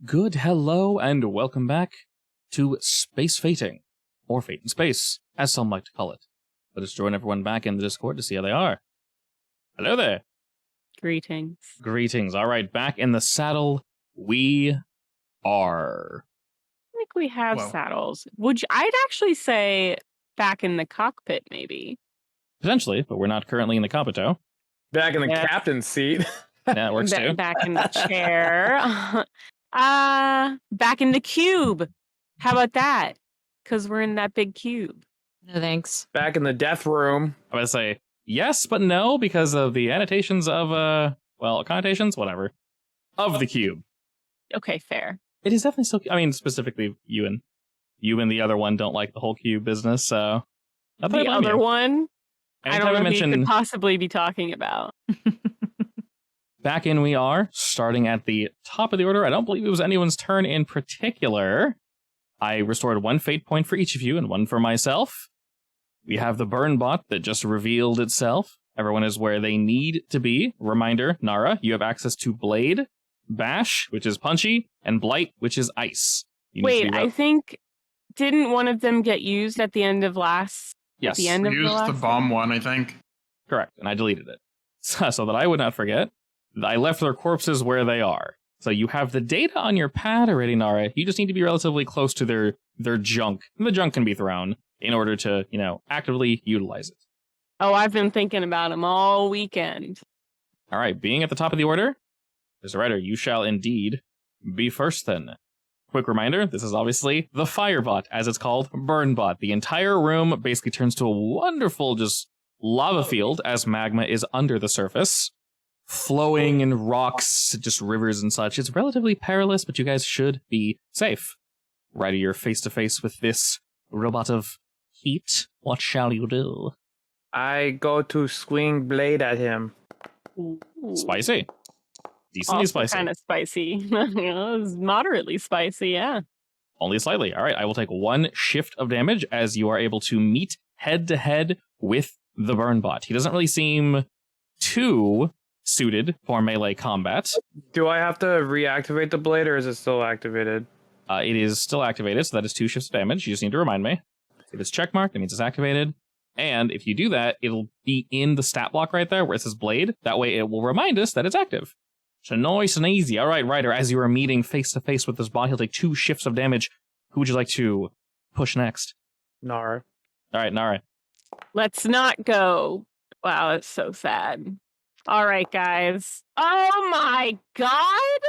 Good hello and welcome back to Space Fating, or Fate in Space, as some like to call it. Let us join everyone back in the Discord to see how they are. Hello there. Greetings. Greetings. All right, back in the saddle we are. I think we have saddles. I'd actually say back in the cockpit, maybe. Potentially, but we're not currently in the cockpit. Back in the captain's seat. Yeah, that works too. Back in the chair. Back in the cube. How about that? Because we're in that big cube. No thanks. Back in the death room. I would say yes, but no, because of the annotations of, connotations, whatever, of the cube. Okay, fair. It is definitely still, specifically you and the other one don't like the whole cube business, so. The other one? I don't know who you could possibly be talking about. Back in we are, starting at the top of the order. I don't believe it was anyone's turn in particular. I restored 1 fate point for each of you and 1 for myself. We have the burn bot that just revealed itself. Everyone is where they need to be. Reminder, Nara, you have access to Blade, Bash, which is punchy, and Blight, which is ice. Wait, I think, didn't one of them get used at the end of last? Yes. We used the bomb one, I think. Correct, and I deleted it. So that I would not forget. I left their corpses where they are. So you have the data on your pad already, Nara. You just need to be relatively close to their junk. And the junk can be thrown in order to, actively utilize it. Oh, I've been thinking about them all weekend. All right, being at the top of the order, Mr. Ryder, you shall indeed be first then. Quick reminder, this is obviously the Firebot, as it's called, Burnbot. The entire room basically turns to a wonderful just lava field as magma is under the surface. Flowing in rocks, just rivers and such. It's relatively perilous, but you guys should be safe. Ryder, you're face to face with this robot of heat. What shall you do? I go to swing blade at him. Ooh. Spicy. Decently also spicy. Kind of spicy. It's moderately spicy, yeah. Only slightly. All right, I will take 1 shift of damage as you are able to meet head to head with the Burnbot. He doesn't really seem too suited for melee combat. Do I have to reactivate the blade, or is it still activated? It is still activated, so that is 2 shifts of damage. You just need to remind me. If it's checkmarked, that means it's activated. And if you do that, it'll be in the stat block right there where it says blade. That way it will remind us that it's active. So nice and easy. All right, Ryder, as you are meeting face to face with this bot, he'll take 2 shifts of damage. Who would you like to push next? Nara. All right, Nara. Let's not go. Wow, it's so sad. All right, guys. Oh my god!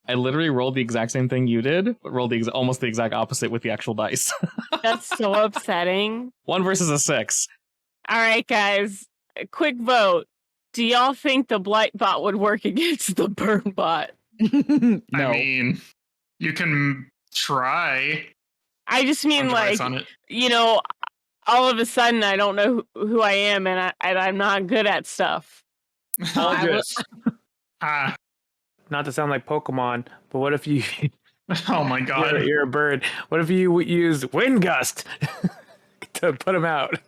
I literally rolled the exact same thing you did, but rolled almost the exact opposite with the actual dice. That's so upsetting. 1 versus a 6. All right, guys. A quick vote. Do y'all think the Blight bot would work against the Burn bot? No. I mean, you can try. I just mean, like, all of a sudden I don't know who I am, and I'm not good at stuff. Not to sound like Pokemon, but what if you... Oh my god. You're a bird. What if you use Wind Gust to put him out?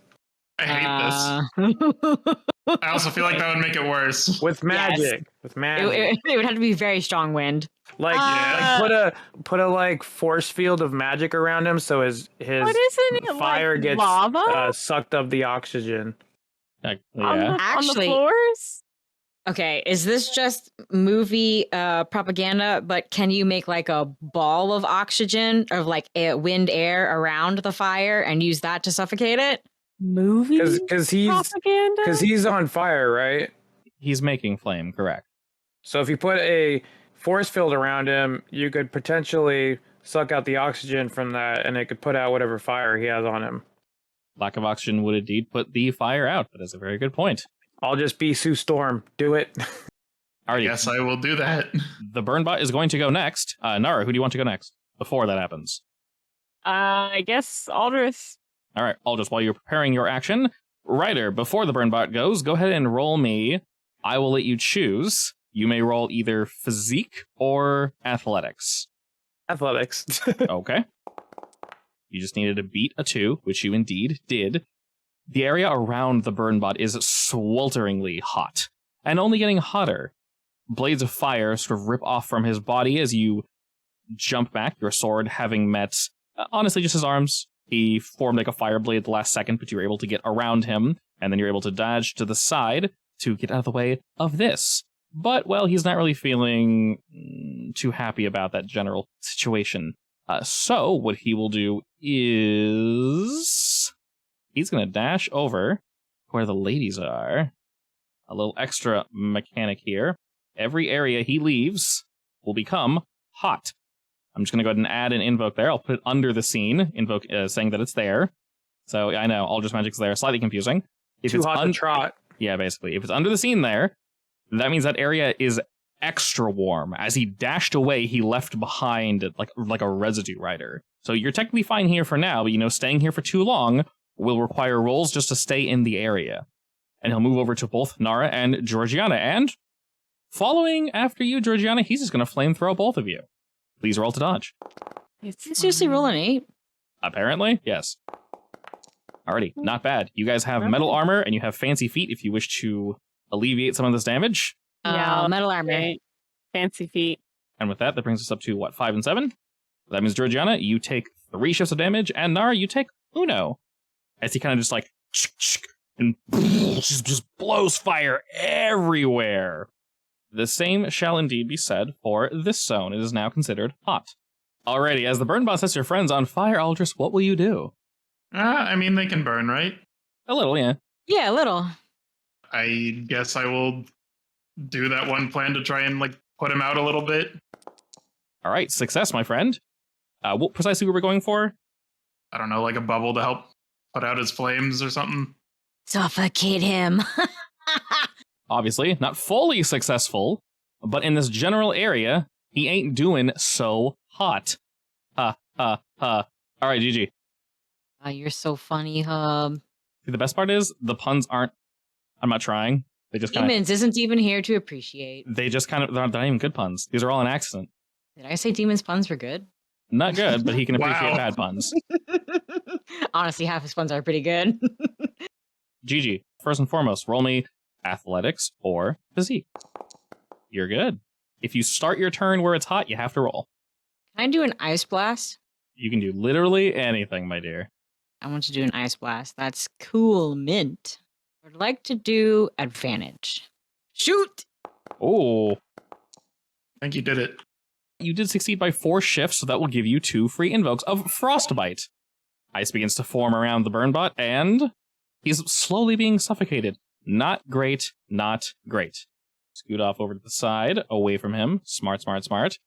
I hate this. I also feel like that would make it worse. With magic. Yes. With magic. It would have to be very strong wind. Like put a force field of magic around him so his fire gets lava? Sucked up the oxygen. Yeah. On the Actually, floors? Okay, is this just movie propaganda, but can you make like a ball of oxygen or like wind air around the fire and use that to suffocate it? Movie because he's on fire, right? He's making flame, correct. So if you put a force field around him, you could potentially suck out the oxygen from that, and it could put out whatever fire he has on him. Lack of oxygen would indeed put the fire out. That is a very good point. I'll just be Sue Storm. Do it. Alrighty. Yes, I will do that. The Burnbot is going to go next. Nara, who do you want to go next before that happens? I guess Aldrich. All right, Aldrich, while you're preparing your action, Ryder, before the Burnbot goes, go ahead and roll me. I will let you choose. You may roll either physique or athletics. Athletics. Okay. You just needed to beat a 2, which you indeed did. The area around the Burnbot is swelteringly hot, and only getting hotter. Blades of fire sort of rip off from his body as you jump back, your sword having met, honestly, just his arms. He formed like a fire blade at the last second, but you were able to get around him, and then you're able to dodge to the side to get out of the way of this. But, well, he's not really feeling too happy about that general situation. So what he will do is he's going to dash over where the ladies are. A little extra mechanic here. Every area he leaves will become hot. I'm just going to go ahead and add an invoke there. I'll put it under the scene, invoke saying that it's there. So I know, Aldrich Magic's there. Slightly confusing. If Too it's hot to trot. Yeah, basically. If it's under the scene there, that means that area is extra warm. As he dashed away, he left behind like a residue rider. So you're technically fine here for now, but staying here for too long will require rolls just to stay in the area. And he'll move over to both Nara and Georgiana. And following after you, Georgiana, he's just going to flamethrow both of you. Please roll to dodge. It's seriously roll an 8. Apparently, yes. Alrighty, not bad. You guys have metal armor and you have fancy feet if you wish to alleviate some of this damage. Yeah, Metal armor. okay. Fancy feet. And with that brings us up to, 5 and 7? That means, Georgiana, you take 3 shifts of damage, and Nara, you take uno. As he kind of just and just blows fire everywhere. The same shall indeed be said for this zone. It is now considered hot. Alrighty, as the burn bot sets your friends on fire, Aldrich, what will you do? I mean, they can burn, right? A little, yeah. Yeah, a little. I guess I will do that one plan to try and put him out a little bit. Alright, success, my friend. What precisely were we going for? I don't know, like a bubble to help put out his flames or something. Suffocate him. Obviously, not fully successful, but in this general area, he ain't doing so hot. Alright, GG. You're so funny, Hub. See, the best part is, the puns aren't, I'm not trying. They just kind of, Demons isn't even here to appreciate. they're not even good puns. These are all an accident. Did I say Demons puns were good? Not good, but he can appreciate Wow. bad puns. Honestly, half his puns are pretty good. GG. First and foremost, roll me athletics or physique. You're good. If you start your turn where it's hot, you have to roll. Can I do an ice blast? You can do literally anything, my dear. I want to do an ice blast. That's cool, mint. I'd like to do advantage. Shoot! Oh, I think you did it. you did succeed by 4 shifts, so that will give you 2 free invokes of Frostbite. Ice begins to form around the burn bot, and he's slowly being suffocated. Not great, not great. Scoot off over to the side, away from him. Smart, smart, smart.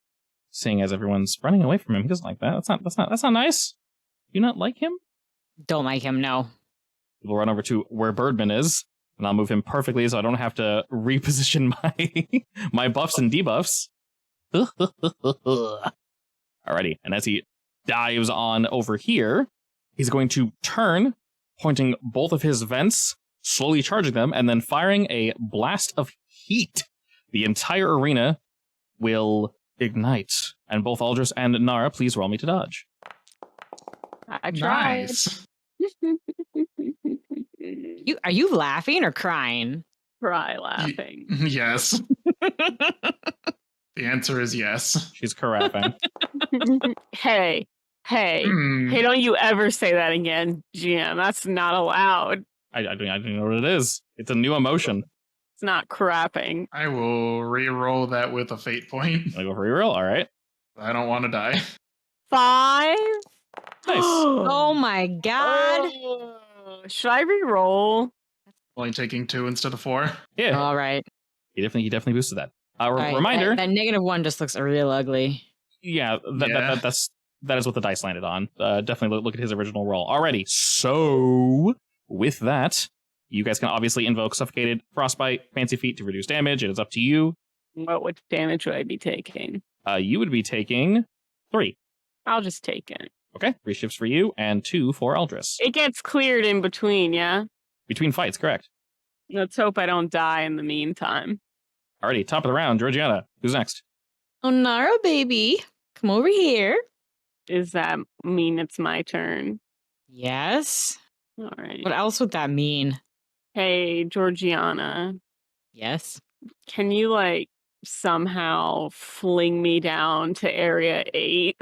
Seeing as everyone's running away from him, he doesn't like that. That's not nice. Do you not like him? Don't like him, no. We'll run over to where Birdman is, and I'll move him perfectly so I don't have to reposition my buffs and debuffs. Alrighty, and as he dives on over here, he's going to turn, pointing both of his vents, slowly charging them, and then firing a blast of heat. The entire arena will ignite. And both Aldrich and Nara, please roll me to dodge. I tried. Nice. Are you laughing or crying? Cry laughing. Yes. The answer is yes. She's caraffing. Hey, Hmm. hey, don't you ever say that again, GM. That's not allowed. I don't know what it is. It's a new emotion. It's not crapping. I will re-roll that with a fate point. Gonna go for reroll? Alright. I don't want to die. 5? Nice. Oh my god. Should I re-roll? Only taking 2 instead of 4. Yeah, All right. he definitely boosted that. All right. Reminder. That -1 just looks real ugly. Yeah, Yeah. that is what the dice landed on. Definitely look at his original roll. Alrighty, so with that, you guys can obviously invoke Suffocated, Frostbite, Fancy Feet to reduce damage. It is up to you. What damage would I be taking? You would be taking 3. I'll just take it. Okay, 3 shifts for you and 2 for Aldris. It gets cleared in between, yeah? Between fights, correct. Let's hope I don't die in the meantime. Alrighty, top of the round, Georgiana. Who's next? Oh, Nara, baby. Come over here. Does that mean it's my turn? Yes. All right. What else would that mean? Hey, Georgiana, Yes. can you, somehow fling me down to area 8.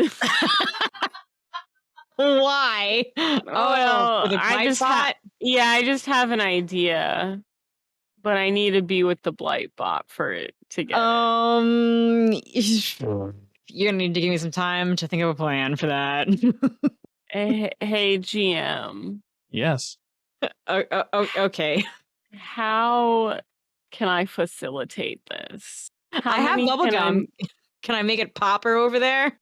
Why? Well, for the I blight just bot? Yeah, I just have an idea, but I need to be with the blight bot for it to get You're gonna need to give me some time to think of a plan for that. Hey, GM, Yes. Okay. how can I facilitate this? I have bubblegum. Can I make it pop her over there?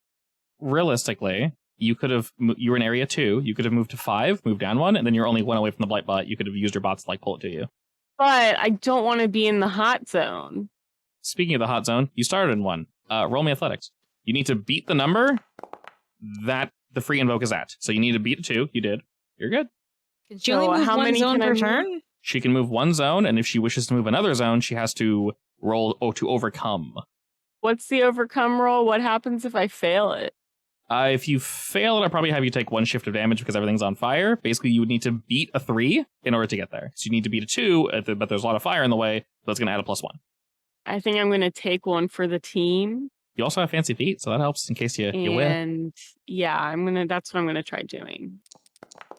Realistically, you could have. You were in area 2. You could have moved to 5, moved down 1, and then you're only 1 away from the blight bot. You could have used your bots to like pull it to you. But I don't want to be in the hot zone. Speaking of the hot zone, you started in 1. Roll me athletics. You need to beat the number that the free invoke is at. So you need to beat a 2. You did. You're good. Can she only move how one many zone can I per move? turn? She can move 1 zone, and if she wishes to move another zone, she has to roll to overcome. What's the overcome roll? What happens if I fail it? If you fail it, I'll probably have you take 1 shift of damage because everything's on fire. Basically, you would need to beat a 3 in order to get there. So you need to beat a 2, but there's a lot of fire in the way, so it's going to add a +1. I think I'm going to take 1 for the team. You also have fancy feet, so that helps in case you win. And yeah, that's what I'm going to try doing.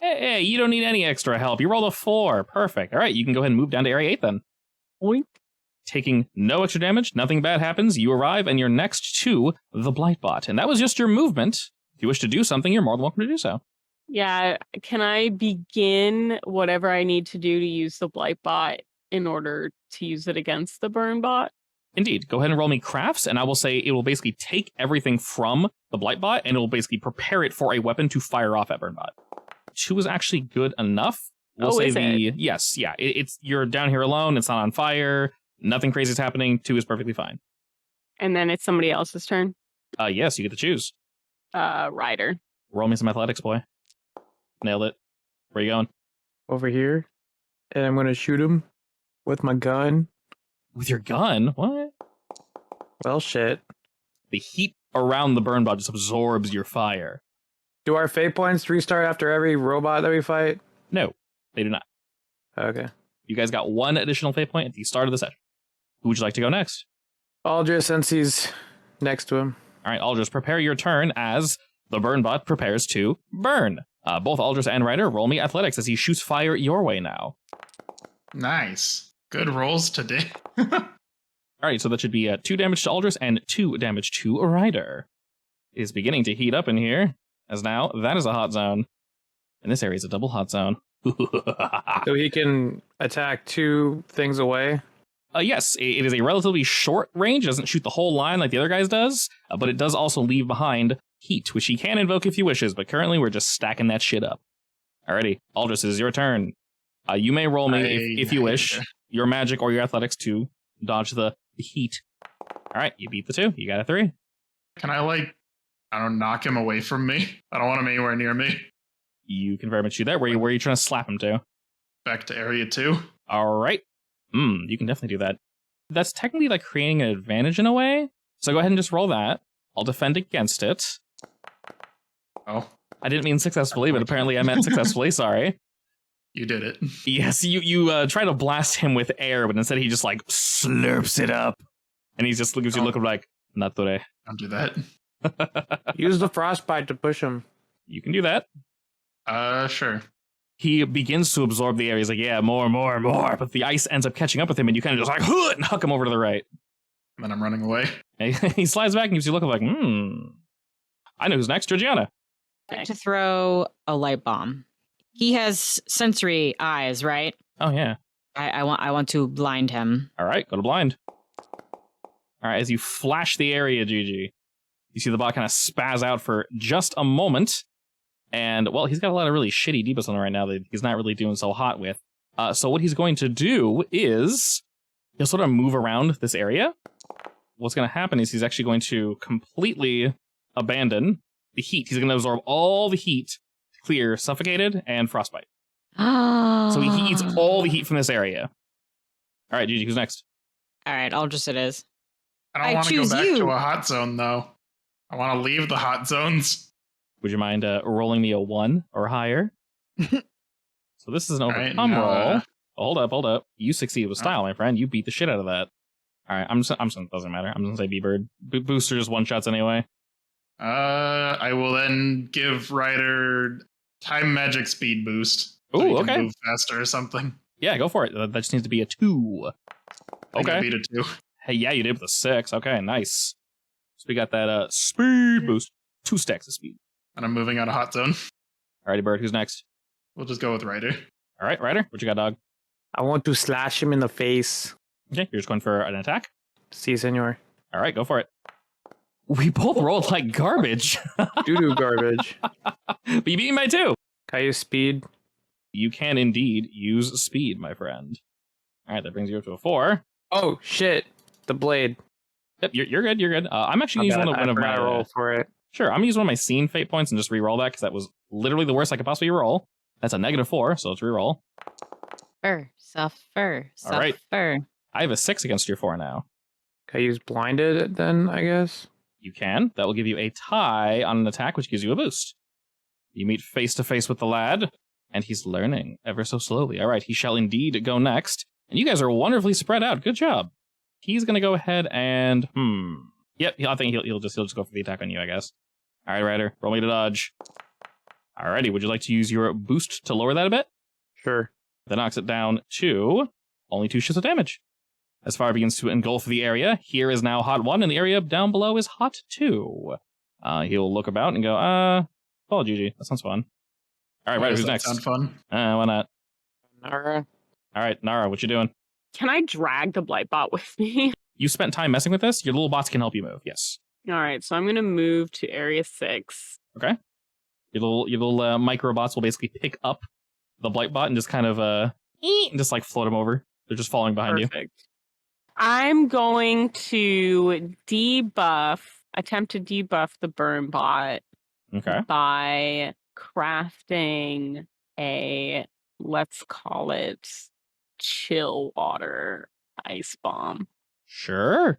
Hey, you don't need any extra help. You rolled a 4. Perfect. All right, you can go ahead and move down to area 8 then. Oink. Taking no extra damage, nothing bad happens. You arrive and you're next to the blight bot. And that was just your movement. If you wish to do something, you're more than welcome to do so. Yeah, can I begin whatever I need to do to use the blight bot in order to use it against the burn bot? Indeed. Go ahead and roll me crafts, and I will say it will basically take everything from the blight bot, and it will basically prepare it for a weapon to fire off at burn bot. 2 is actually good enough. We'll say is it? Yes, yeah. It's you're down here alone. It's not on fire. Nothing crazy is happening. 2 is perfectly fine. And then it's somebody else's turn. Yes, you get to choose. Ryder. Roll me some athletics, boy. Nailed it. Where you going? Over here, and I'm gonna shoot him with my gun. With your gun? What? Well, shit. The heat around the burn bot just absorbs your fire. Do our fate points restart after every robot that we fight? No, they do not. Okay. You guys got 1 additional fate point at the start of the session. Who would you like to go next? Aldrich, since he's next to him. All right, Aldrich, prepare your turn as the burn bot prepares to burn. Both Aldrich and Ryder, roll me athletics as he shoots fire your way now. Nice. Good rolls today. All right, so that should be 2 damage to Aldrich and 2 damage to Ryder. It is beginning to heat up in here, as now that is a hot zone. And this area is a double hot zone. So he can attack 2 things away? Yes, it is a relatively short range. It doesn't shoot the whole line like the other guys does, but it does also leave behind heat, which he can invoke if he wishes, but currently we're just stacking that shit up. Alrighty, Aldrich, this is your turn. You may roll me, if you wish, your magic or your athletics to dodge the heat. Alright, you beat the 2. You got a 3. Can I, knock him away from me? I don't want him anywhere near me. You can very much do that. Where are you trying to slap him to? Back to area 2. Alright. You can definitely do that. That's technically like creating an advantage in a way. So go ahead and just roll that. I'll defend against it. Oh. I didn't mean successfully, but apparently I meant successfully. Sorry. You did it. Yes, you try to blast him with air, but instead he just like slurps it up. And he just gives you a look of like, not today. Don't do that. Use the frostbite to push him. You can do that. Sure. He begins to absorb the air. He's like, yeah, more. But the ice ends up catching up with him, and you kind of just like, and huck him over to the right. And then I'm running away. And he slides back and gives you a look of like, I know who's next, Georgiana. I have to throw a light bomb. He has sensory eyes, right? Oh, yeah. I want to blind him. All right, go to blind. All right, as you flash the area, Gigi, you see the bot kind of spaz out for just a moment. And, well, he's got a lot of really shitty debuffs on him right now that he's not really doing so hot with. So what he's going to do is he'll sort of move around this area. What's going to happen is he's actually going to completely abandon the heat. He's going to absorb all the heat, clear Suffocated and Frostbite. So he eats all the heat from this area. All right, Gigi, who's next? All right, Aldrich it is. I don't want to go back to a hot zone, though. I want to leave the hot zones. Would you mind rolling me a 1 or higher? So this is an overcome roll. Hold up. You succeed with style, my friend. You beat the shit out of that. All right, I'm just doesn't matter. I'm just gonna say B-Bird. Booster just one shots anyway. I will then give Ryder time magic speed boost. Ooh, so he okay. can move faster or something. Yeah, go for it. That just needs to be a 2. I think I Okay. beat a 2. Hey, yeah, you did with a 6. Okay, nice. So we got that speed boost. 2 stacks of speed. And I'm moving out of hot zone. Alrighty, Bird, who's next? We'll just go with Ryder. All right, Ryder, what you got, dog? I want to slash him in the face. Okay, you're just going for an attack? Si, senor. All right, go for it. We both rolled like garbage. Doo-doo garbage. But you beat me by 2. Can I use speed? You can indeed use speed, my friend. All right, that brings you up to a 4. Oh, shit. The blade. Yep, you're good, you're good. I'm actually going to use one of my... roll for it. Sure, I'm going to use one of my scene fate points and just re-roll that, because that was literally the worst I could possibly roll. That's a -4, so let's re-roll. Suffer. All right. I have a 6 against your 4 now. Can I use blinded then, I guess? You can. That will give you a tie on an attack, which gives you a boost. You meet face to face with the lad, and he's learning ever so slowly. All right, he shall indeed go next. And you guys are wonderfully spread out. Good job. He's going to go ahead and... Yep, I think he'll just go for the attack on you, I guess. All right, Ryder, roll me to dodge. Alrighty, would you like to use your boost to lower that a bit? Sure. That knocks it down to only 2 shifts of damage. As fire begins to engulf the area, here is now hot 1, and the area down below is hot 2. He'll look about and go, oh, GG, that sounds fun. All right, Ryder, who's next? Sound fun? Why not? Nara. All right, Nara, what you doing? Can I drag the Blightbot with me? You spent time messing with this? Your little bots can help you move, yes. All right, so I'm going to move to area 6. Okay. Your little microbots will basically pick up the Blightbot and just kind of, and just like float them over. They're just falling behind you. Perfect. I'm going to attempt to debuff the burn bot Okay. by crafting a, let's call it, chill water ice bomb. Sure.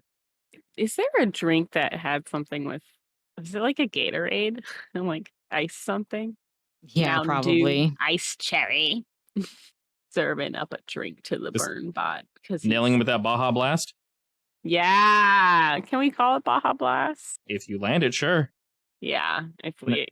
Is there a drink that had something with, is it like a Gatorade? And like ice something? Yeah, Mountain probably. Dew, ice cherry. Serving up a drink to the Just burn bot. Nailing him with that Baja Blast? Yeah. Can we call it Baja Blast? If you land it, sure. Yeah.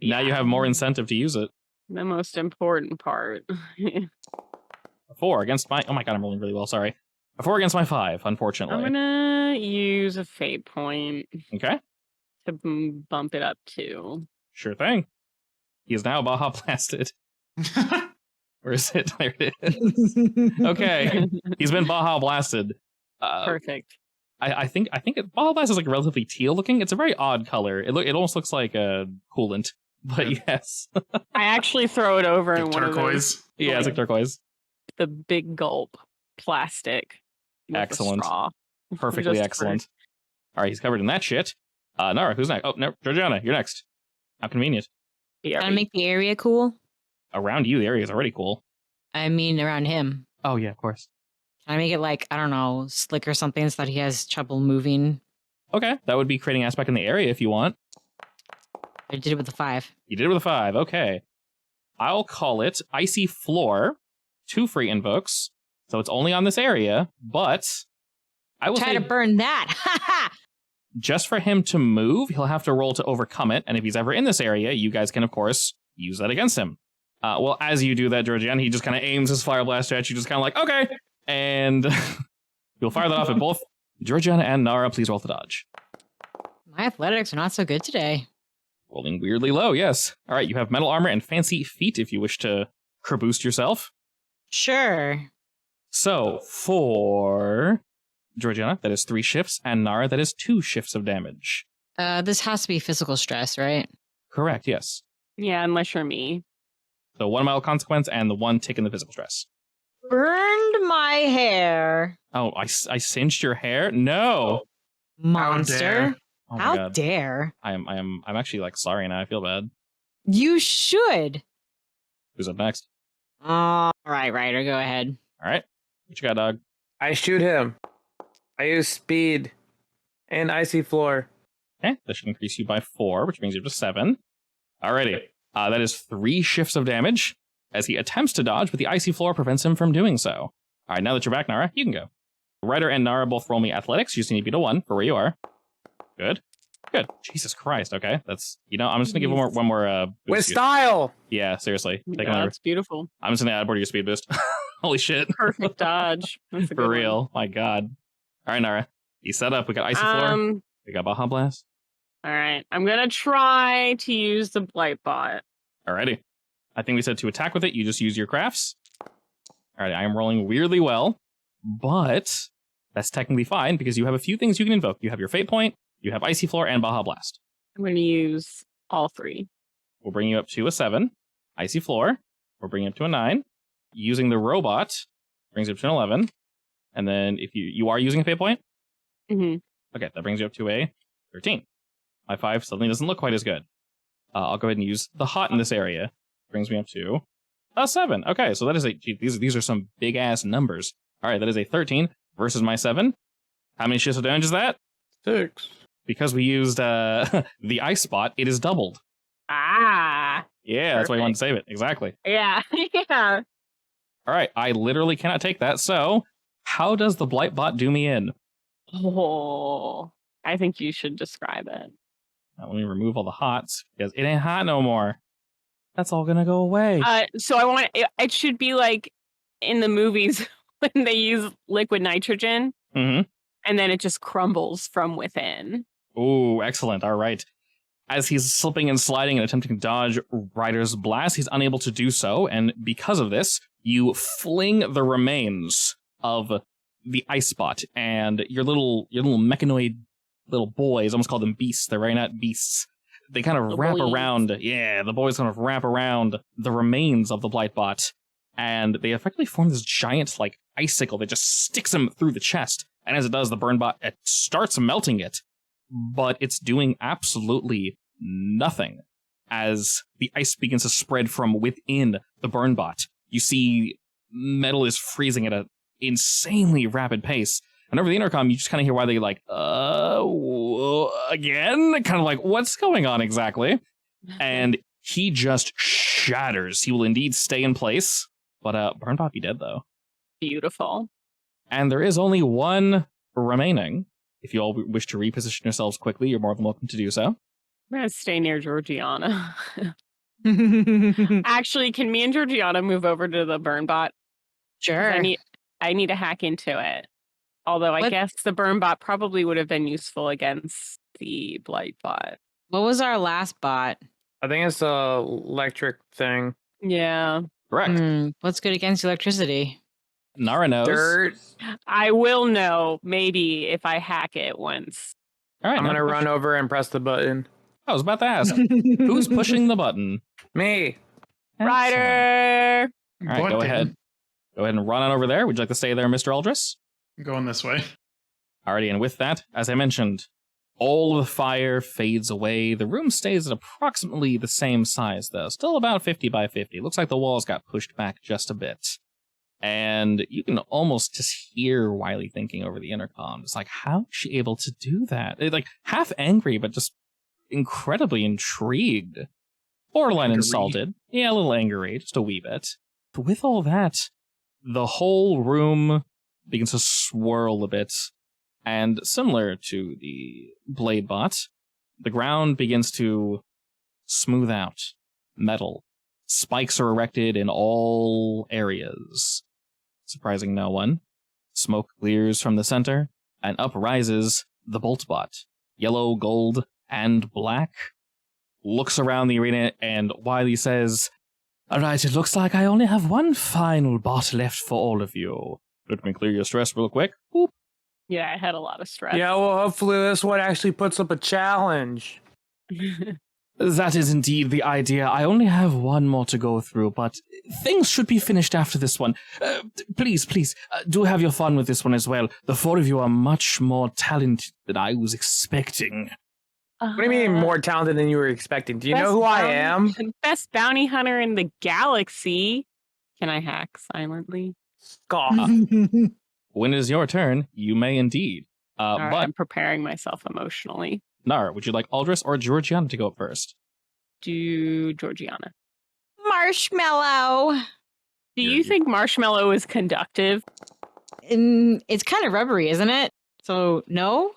Now you have more incentive to use it. The most important part. A 4 against my... Oh my god, I'm rolling really well, sorry. A 4 against my 5, unfortunately. I'm gonna use a fate point Okay, to bump it up to. sure thing. He is now Baja Blasted. Where is it? There it is. Okay, he's been Baja Blasted. Perfect. I think Baja Blast is like relatively teal looking. It's a very odd color. It almost looks like a coolant, but yes. I actually throw it over in Like one of those, turquoise. Yeah, it's like turquoise. the big gulp plastic. With Excellent. A straw. Perfectly Just for- excellent. All right, he's covered in that shit. Nara, who's next? Oh, no, Georgiana, you're next. How convenient. Yeah, Gotta make the area cool. Around you, the area is already cool. I mean, around him. Oh, yeah, of course. Can I make it like, I don't know, slick or something so that he has trouble moving? Okay, that would be creating aspect in the area if you want. I did it with the 5. You did it with a 5. Okay. I'll call it Icy Floor. 2 free invokes. So it's only on this area, but I will Try say to burn that. Ha ha! just for him to move, he'll have to roll to overcome it. And if he's ever in this area, you guys can, of course, use that against him. Well, as you do that, Georgiana, he just kind of aims his fire blaster at you, just kind of like, okay. And you'll fire that off at both Georgiana and Nara. Please roll to dodge. My athletics are not so good today. Rolling weirdly low, yes. All right, you have metal armor and fancy feet if you wish to boost yourself. Sure. So, for Georgiana, that is 3 shifts, and Nara, that is 2 shifts of damage. This has to be physical stress, right? Correct, yes. Yeah, unless you're me. So 1 mild consequence and the 1 tick in the physical stress. Burned my hair. Oh, I singed your hair? No! Monster. dare. Oh my How god. dare. I'm actually like sorry now. I feel bad. You should. Who's up next? All right, Ryder, go ahead. All right. What you got, dog? I shoot him. I use speed and icy floor. Okay, that should increase you by 4, which brings you up to 7. Alrighty. That is 3 shifts of damage as he attempts to dodge, but the icy floor prevents him from doing so. All right, now that you're back, Nara, you can go. Ryder and Nara both roll me athletics. You just need to beat a 1 for where you are. Good. Good. Jesus Christ. Okay. That's, I'm just going to give one more boost. With style. Yeah, seriously. Take another. That's beautiful. I'm just going to add more to your speed boost. Holy shit. Perfect dodge. That's a For good real. one. My God. All right, Nara. You set up. We got Icy Floor. We got Baja Blast. All right. I'm going to try to use the Blight Bot. Alrighty. I think we said to attack with it, you just use your crafts. Alright, I am rolling weirdly well, but that's technically fine because you have a few things you can invoke. You have your Fate Point, you have Icy Floor, and Baja Blast. I'm going to use all 3. We'll bring you up to a 7. Icy Floor. We'll bring you up to a 9. Using the robot brings you up to an 11. And then if you are using a Fate Point? Mm-hmm. Okay, that brings you up to a 13. My 5 suddenly doesn't look quite as good. I'll go ahead and use the hot in this area. Brings me up to a 7. Okay, so that is these are some big ass numbers. All right, that is a 13 versus my 7. How many shifts of damage is that? 6. Because we used the ice spot, it is doubled. Ah. Yeah, that's why you wanted to save it. Exactly. Yeah. Yeah. All right, I literally cannot take that. So, how does the Blight Bot do me in? Oh, I think you should describe it. Now, let me remove all the hots because it ain't hot no more. That's all gonna go away. So I want it should be like in the movies when they use liquid nitrogen, Mm-hmm. and then it just crumbles from within. Ooh, excellent. All right. As he's slipping and sliding and attempting to dodge Ryder's blast, he's unable to do so, and because of this, you fling the remains of the ice spot, and your little mechanoid little boys, almost call them beasts, they're right, not beasts. They kind of wrap around, the boys kind of wrap around the remains of the Blightbot, and they effectively form this giant, like, icicle that just sticks him through the chest, and as it does, the Burnbot starts melting it, but it's doing absolutely nothing. As the ice begins to spread from within the Burnbot, you see metal is freezing at an insanely rapid pace, and over the intercom, you just kind of hear Wily like, again? Kind of like, what's going on exactly? And he just shatters. He will indeed stay in place, but Burnbot be dead, though. Beautiful. And there is only one remaining. If you all wish to reposition yourselves quickly, you're more than welcome to do so. I'm going to stay near Georgiana. Actually, can me and Georgiana move over to the Burnbot? Sure. I need to hack into it. Although I guess the Burnbot probably would have been useful against the Blightbot. What was our last bot? I think it's the electric thing. Yeah. Correct. What's good against electricity? Nara knows. Dirt. I will know maybe if I hack it once. All right, I'm going to run over and press the button. I was about to ask, who's pushing the button? Me. Ryder! All right, go ahead. Go ahead and run on over there. Would you like to stay there, Mr. Aldrich? Going this way. Alrighty, and with that, as I mentioned, all the fire fades away. The room stays at approximately the same size, though. Still about 50 by 50. Looks like the walls got pushed back just a bit. And you can almost just hear Wily thinking over the intercom. It's like, how is she able to do that? Like, half angry, but just incredibly intrigued. Borderline insulted. Yeah, a little angry, just a wee bit. But with all that, the whole room begins to swirl a bit. And similar to the Bladebot, the ground begins to smooth out. Metal. Spikes are erected in all areas. Surprising no one. Smoke clears from the center, and up rises the Boltbot. Yellow, gold, and black. Looks around the arena, and Wily says, "Alright, it looks like I only have one final bot left for all of you. Let me clear your stress real quick." Boop. Yeah, I had a lot of stress. Yeah, well, hopefully this one actually puts up a challenge. That is indeed the idea. I only have one more to go through, but things should be finished after this one. Please, do have your fun with this one as well. The four of you are much more talented than I was expecting. What do you mean more talented than you were expecting? Do you know who I am? Best bounty hunter in the galaxy. Can I hack silently? Scoff. When it is your turn, you may indeed. All right, But, I'm preparing myself emotionally. Nara, would you like Aldrich or Georgiana to go up first? Do Georgiana. Marshmallow. Do you think Marshmallow is conductive? It's kind of rubbery, isn't it? So, no?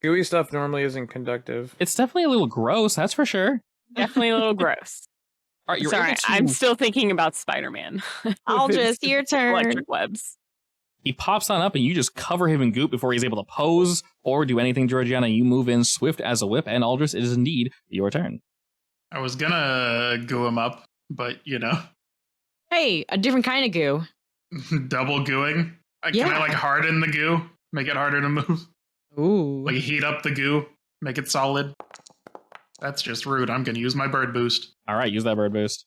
Gooey stuff normally isn't conductive. It's definitely a little gross, that's for sure. Definitely a little gross. All right, you're Sorry, able to... I'm still thinking about Spider-Man. Aldrich, your turn. Electric webs. He pops on up and you just cover him in goop before he's able to pose or do anything, Georgiana. You move in swift as a whip, and Aldrich, it is indeed your turn. I was gonna goo him up, but Hey, a different kind of goo. double gooing. Yeah. Can I like harden the goo? Make it harder to move? Ooh. Like heat up the goo? Make it solid? That's just rude. I'm gonna use my bird boost. All right, use that bird boost.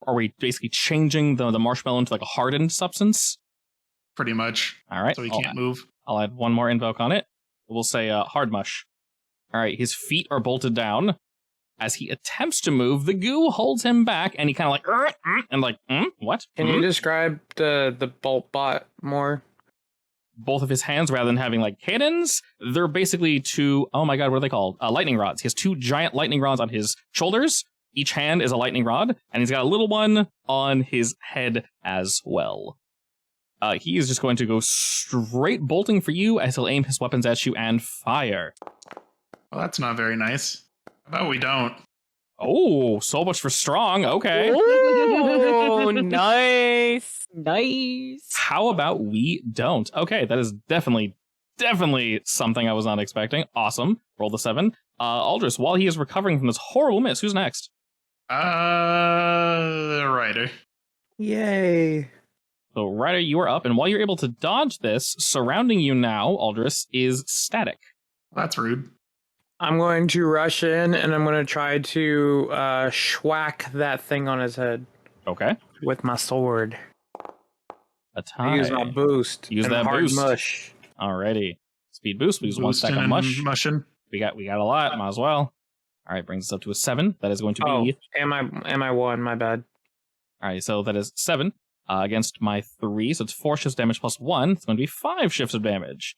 Are we basically changing the marshmallow into like a hardened substance? Pretty much. All right. So he can't move. I'll add one more invoke on it. We'll say hard mush. All right, his feet are bolted down. As he attempts to move, the goo holds him back, and he kind of like, and like, what? Can you describe the bolt bot more? Both of his hands, rather than having like cannons, they're basically two, oh my god, what are they called? Lightning rods. He has two giant lightning rods on his shoulders. Each hand is a lightning rod, and he's got a little one on his head as well. He is just going to go straight bolting for you as he'll aim his weapons at you and fire. Well, that's not very nice. How about we don't? Oh, so much for strong. Okay. Oh, nice. Nice. How about we don't? Okay, that is definitely something I was not expecting. Awesome. Roll the 7. Aldrich, while he is recovering from this horrible miss, who's next? Ryder. Yay. So, Ryder, you are up, and while you're able to dodge this, surrounding you now, Aldrich, is static. That's rude. I'm going to rush in and I'm going to try to schwack that thing on his head Okay. with my sword. A tie. Use my boost. Use and that hard boost. mush. Alrighty. Speed boost. We use one stack Boosting of and mush. Mushing. We got a lot. Might as well. All right, brings us up to a 7. That is going to be... am I 1? My bad. All right, so that is 7 against my 3. So it's 4 shifts damage plus 1. It's going to be 5 shifts of damage.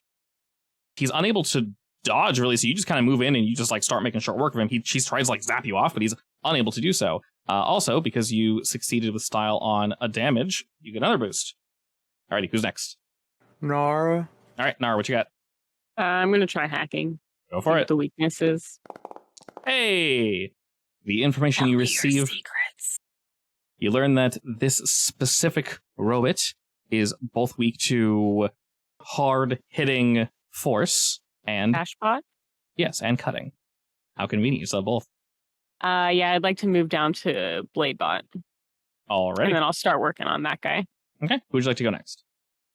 He's unable to dodge, really, so you just kind of move in and you just like start making short work of him. He tries to like zap you off, but he's unable to do so. Also, because you succeeded with style on a damage, you get another boost. Alrighty, who's next? Nara. All right, Nara, what you got? I'm going to try hacking. Go for it. The weaknesses. Hey! The information you receive, Secrets. you learn that this specific robot is both weak to hard-hitting force and... Cashbot? Yes, and cutting. How convenient, you saw both. Yeah, I'd like to move down to Bladebot. Alrighty. And then I'll start working on that guy. Okay, who would you like to go next?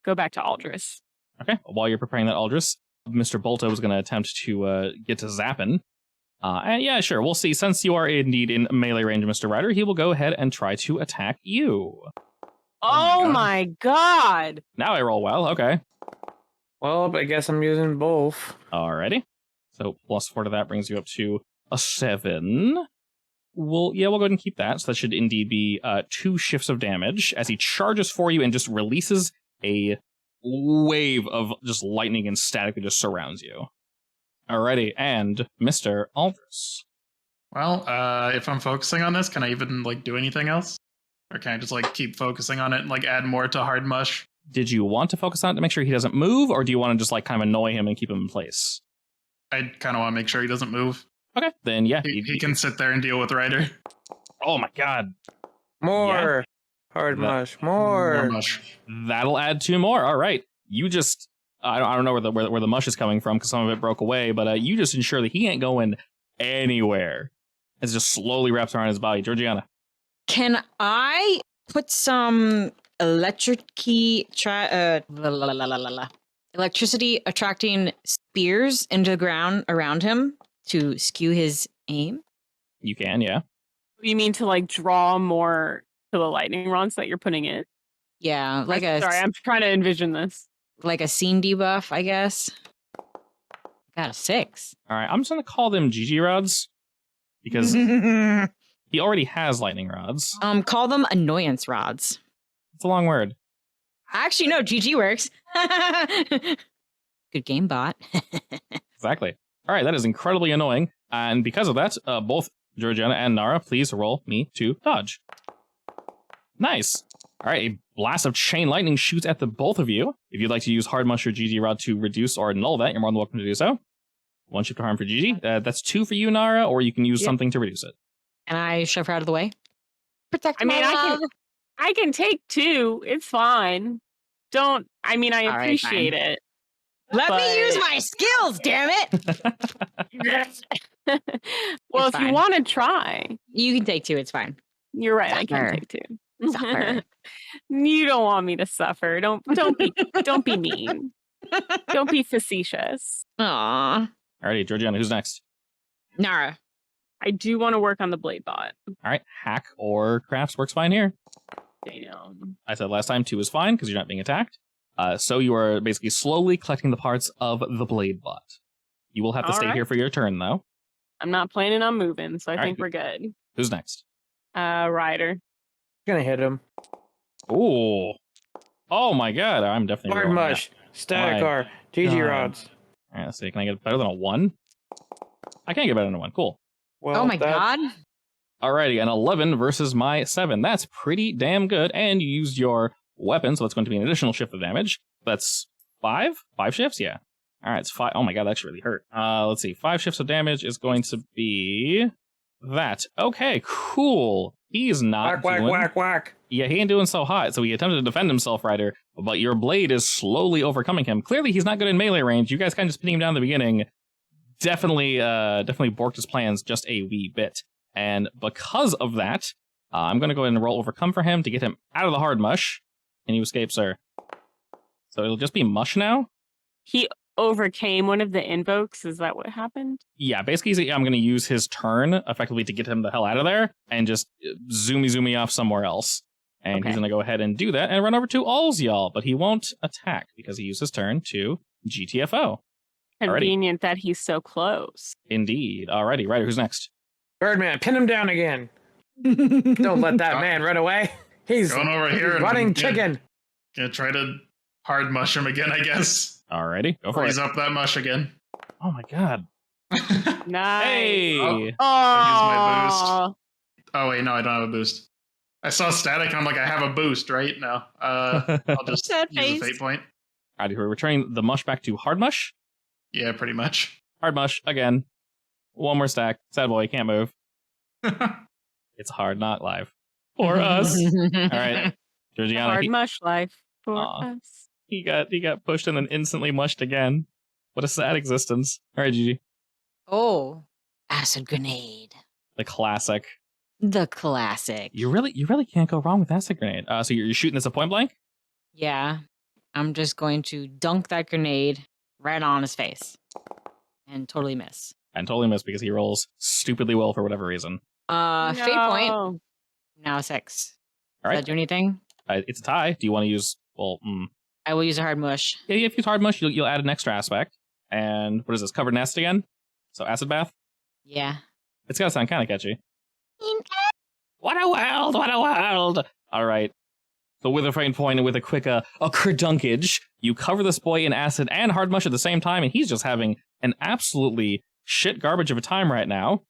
Go back to Aldrich. Okay, while you're preparing that Aldrich, Mr. Bolto is going to attempt to get to Zappin. And yeah, sure, we'll see. Since you are indeed in melee range, Mr. Ryder, he will go ahead and try to attack you. Oh my god! Now I roll well, okay. Well, I guess I'm using both. Alrighty. So plus 4 to that brings you up to a 7. We'll go ahead and keep that. So that should indeed be 2 shifts of damage as he charges for you and just releases a wave of just lightning and static that just surrounds you. Alrighty, and Mr. Aldrich. Well, if I'm focusing on this, can I even like do anything else? Or can I just like keep focusing on it and like add more to hard mush? Did you want to focus on it to make sure he doesn't move, or do you want to just like kind of annoy him and keep him in place? I kind of want to make sure he doesn't move. Okay, then yeah. He can sit there and deal with Ryder. Oh my god. More. Hard mush. More More. mush. That'll add 2 more. All right. You just... I don't know where the mush is coming from because some of it broke away, but you just ensure that he ain't going anywhere. It just slowly wraps around his body. Georgiana. Can I put some electricity attracting spears into the ground around him to skew his aim? You can, yeah. You mean to like draw more to the lightning rods that you're putting in? Yeah, Sorry, I'm trying to envision this. Like a scene debuff, I guess. Got a 6. All right, I'm just going to call them GG rods because he already has lightning rods. Call them annoyance rods. It's a long word. Actually, no, GG works. Good game, bot. Exactly. All right, that is incredibly annoying. And because of that, both Georgiana and Nara, please roll me to dodge. Nice. All right, a blast of chain lightning shoots at the both of you. If you'd like to use Hard Mush or GG Rod to reduce or null that, you're more than welcome to do so. 1 shift to harm for GG. That's 2 for you, Nara, or you can use something to reduce it. And I shove her out of the way. Protect I mean, my love. I can take 2. It's fine. I All right, appreciate it. Let but- me use my skills, damn it. Well, It's if you fine. want to try, You can take 2, it's fine. you're right. I can Suffer. take 2. Suffer. You don't want me to suffer. Don't be mean. Don't be facetious. Aw. Alrighty, Georgiana, who's next? Nara. I do want to work on the blade bot. All right, hack or crafts works fine here. Damn. I said last time 2 is fine because you're not being attacked. So you are basically slowly collecting the parts of the blade bot. You will have to All stay right. here for your turn, though. I'm not planning on moving, so I All think right. we're good. Who's next? Ryder. Gonna hit him. Ooh. Oh my god, I'm definitely Hard rolling mush. Static My R. GG God. rods. that. All right, let's see. Can I get better than a 1? I can't get better than a 1. Cool. Well, Oh my that- god. Alrighty, an 11 versus my 7. That's pretty damn good. And you used your weapon, so that's going to be an additional shift of damage. That's 5? 5 shifts? Yeah. Alright, it's 5. Oh my god, that actually really hurt. Let's see. 5 shifts of damage is going to be that. Okay, cool. He's not Whack, doing... whack, whack, whack. Yeah, he ain't doing so hot, so he attempted to defend himself, Ryder, but your blade is slowly overcoming him. Clearly, he's not good in melee range. You guys kind of just pinning him down in the beginning. Definitely borked his plans just a wee bit. And because of that, I'm going to go ahead and roll Overcome for him to get him out of the hard mush. Can you escape, sir? So it'll just be mush now? He overcame one of the invokes. Is that what happened? Yeah, basically, I'm going to use his turn effectively to get him the hell out of there and just zoomy off somewhere else. And he's Okay. going to go ahead and do that and run over to Alls, y'all. But he won't attack because he used his turn to GTFO. Alrighty. Convenient that he's so close. Indeed. Alrighty, Ryder, who's next? Birdman, pin him down again. Don't let that man run away. He's Going over here and running gonna- chicken. Gonna try to hard mushroom again, I guess. Alrighty, go for Freeze it. up that mush again. Oh my god. Nice. Hey! Oh. Oh, Oh wait, no, I don't have a boost. I saw static and I'm like, I have a boost, right? No. I'll just Sad use a face. fate point. Alrighty, we're returning the mush back to hard mush. Yeah, pretty much. Hard mush, again. One more stack. Sad boy, can't move. It's hard not live. For us. Alright, Georgiana, hard mush life for Aw. us. he got pushed and then instantly mushed again. What a sad existence. Alright, Gigi. Oh. Acid grenade. The classic. The classic. You really can't go wrong with acid grenade. So you're shooting this at point blank? Yeah. I'm just going to dunk that grenade right on his face. And totally miss. And totally missed because he rolls stupidly well for whatever reason. Fate point. No. Now 6. All Does right. that do anything? It's a tie. Do you want to use... Well, I will use a hard mush. yeah, if you use hard mush, you'll add an extra aspect. And what is this? Covered nest again? So acid bath? Yeah. It's got to sound kind of catchy. What a world! What a world! All right. So with a faint point and with a quick a kerdunkage, you cover this boy in acid and hard mush at the same time, and he's just having an absolutely shit garbage of a time right now.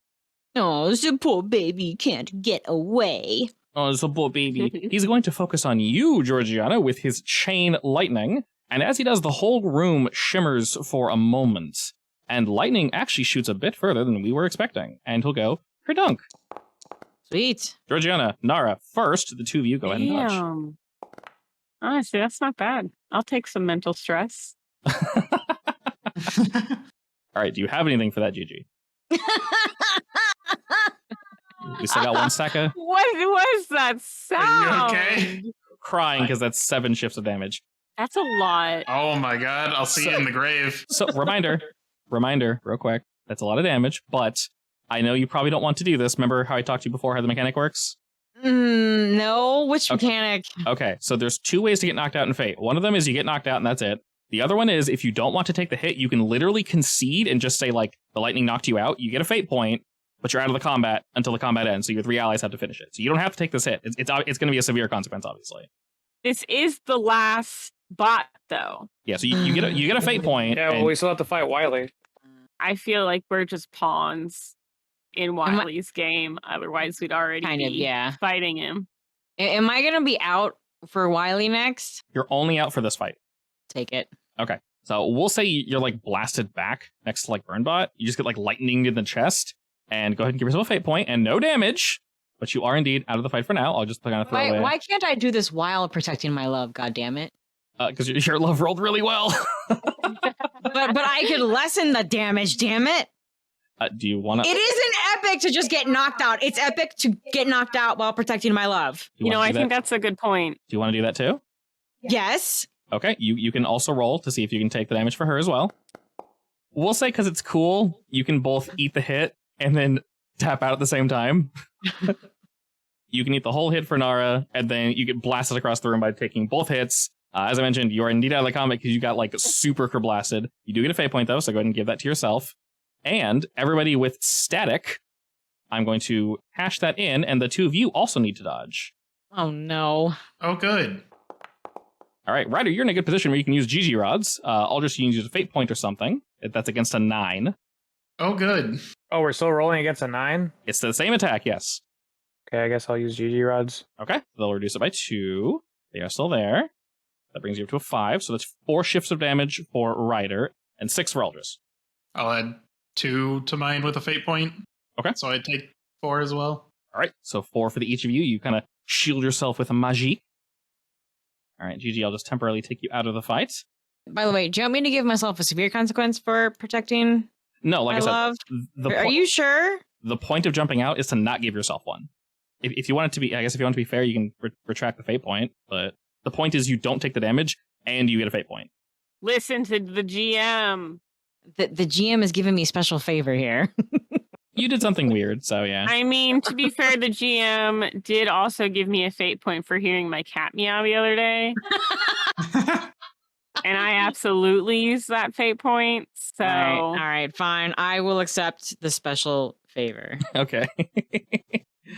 Oh, the poor baby can't get away. Oh, it's a poor baby. He's going to focus on you, Georgiana, with his chain lightning, and as he does, the whole room shimmers for a moment, and lightning actually shoots a bit further than we were expecting, and he'll go kerdunk. Sweet. Georgiana, Nara, first, the two of you go ahead and dodge. Damn. Honestly, that's not bad. I'll take some mental stress. All right, do you have anything for that, Gigi? We still got one stack of What was that sound? okay? crying because that's 7 shifts of damage. That's a lot. Oh my god, I'll see you in the grave. So, reminder, real quick, that's a lot of damage, but I know you probably don't want to do this. Remember how I talked to you before how the mechanic works? No, which Okay. mechanic? Okay, so there's 2 ways to get knocked out in Fate. One of them is you get knocked out and that's it. The other one is if you don't want to take the hit, you can literally concede and just say, like, the lightning knocked you out. You get a Fate point, but you're out of the combat until the combat ends, so your 3 allies have to finish it. So you don't have to take this hit. It's going to be a severe consequence, obviously. This is the last bot, though. Yeah, so you get a Fate point. Yeah, well, and- we still have to fight Wily. I feel like we're just pawns in I- Wily's game. Otherwise, we'd already Kind be of, yeah. fighting him. Am I going to be out for Wily next. You're only out for this fight. Take it. Okay. So we'll say you're like blasted back next to like Burnbot. You just get like lightning in the chest. And go ahead and give yourself a fate point and no damage. But you are indeed out of the fight for now. I'll just kind of throw away. Why can't I do this while protecting my love? God damn it! Because your love rolled really well. but I could lessen the damage. Damn it! Do you want to? It isn't epic to just get knocked out. It's epic to get knocked out while protecting my love. You know, I think that's a good point. Do you want to do that too? Yes. Okay. You can also roll to see if you can take the damage for her as well. We'll say because it's cool, you can both eat the hit and then tap out at the same time. You can eat the whole hit for Nara, and then you get blasted across the room by taking both hits. As I mentioned, you are indeed out of the combat because you got like super blasted. You do get a fate point though, so go ahead and give that to yourself. And everybody with static, I'm going to hash that in, and the two of you also need to dodge. Oh no. Oh, good. All right, Ryder, you're in a good position where you can use GG rods. Aldrich, you can use a fate point or something. That's against a 9. Oh, good. Oh, we're still rolling against a 9? It's the same attack, yes. Okay, I guess I'll use GG rods. Okay, they'll reduce it by 2. They are still there. That brings you up to a 5, so that's 4 shifts of damage for Ryder and 6 for Aldrich. I'll add 2 to mine with a fate point. Okay. So I take 4 as well. All right, so 4 for each of you. You kind of shield yourself with a magie. All right, GG, I'll just temporarily take you out of the fight. By the way, do you want me to give myself a severe consequence for protecting No, like my I said, love? the Are you sure? The point of jumping out is to not give yourself one. If you want it to be, I guess if you want to be fair, you can retract the fate point, but the point is you don't take the damage and you get a fate point. Listen to the GM. The GM is giving me special favor here. You did something weird, so yeah. I mean, to be fair, the GM did also give me a fate point for hearing my cat meow the other day. And I absolutely used that fate point. So all right, fine. I will accept the special favor. Okay.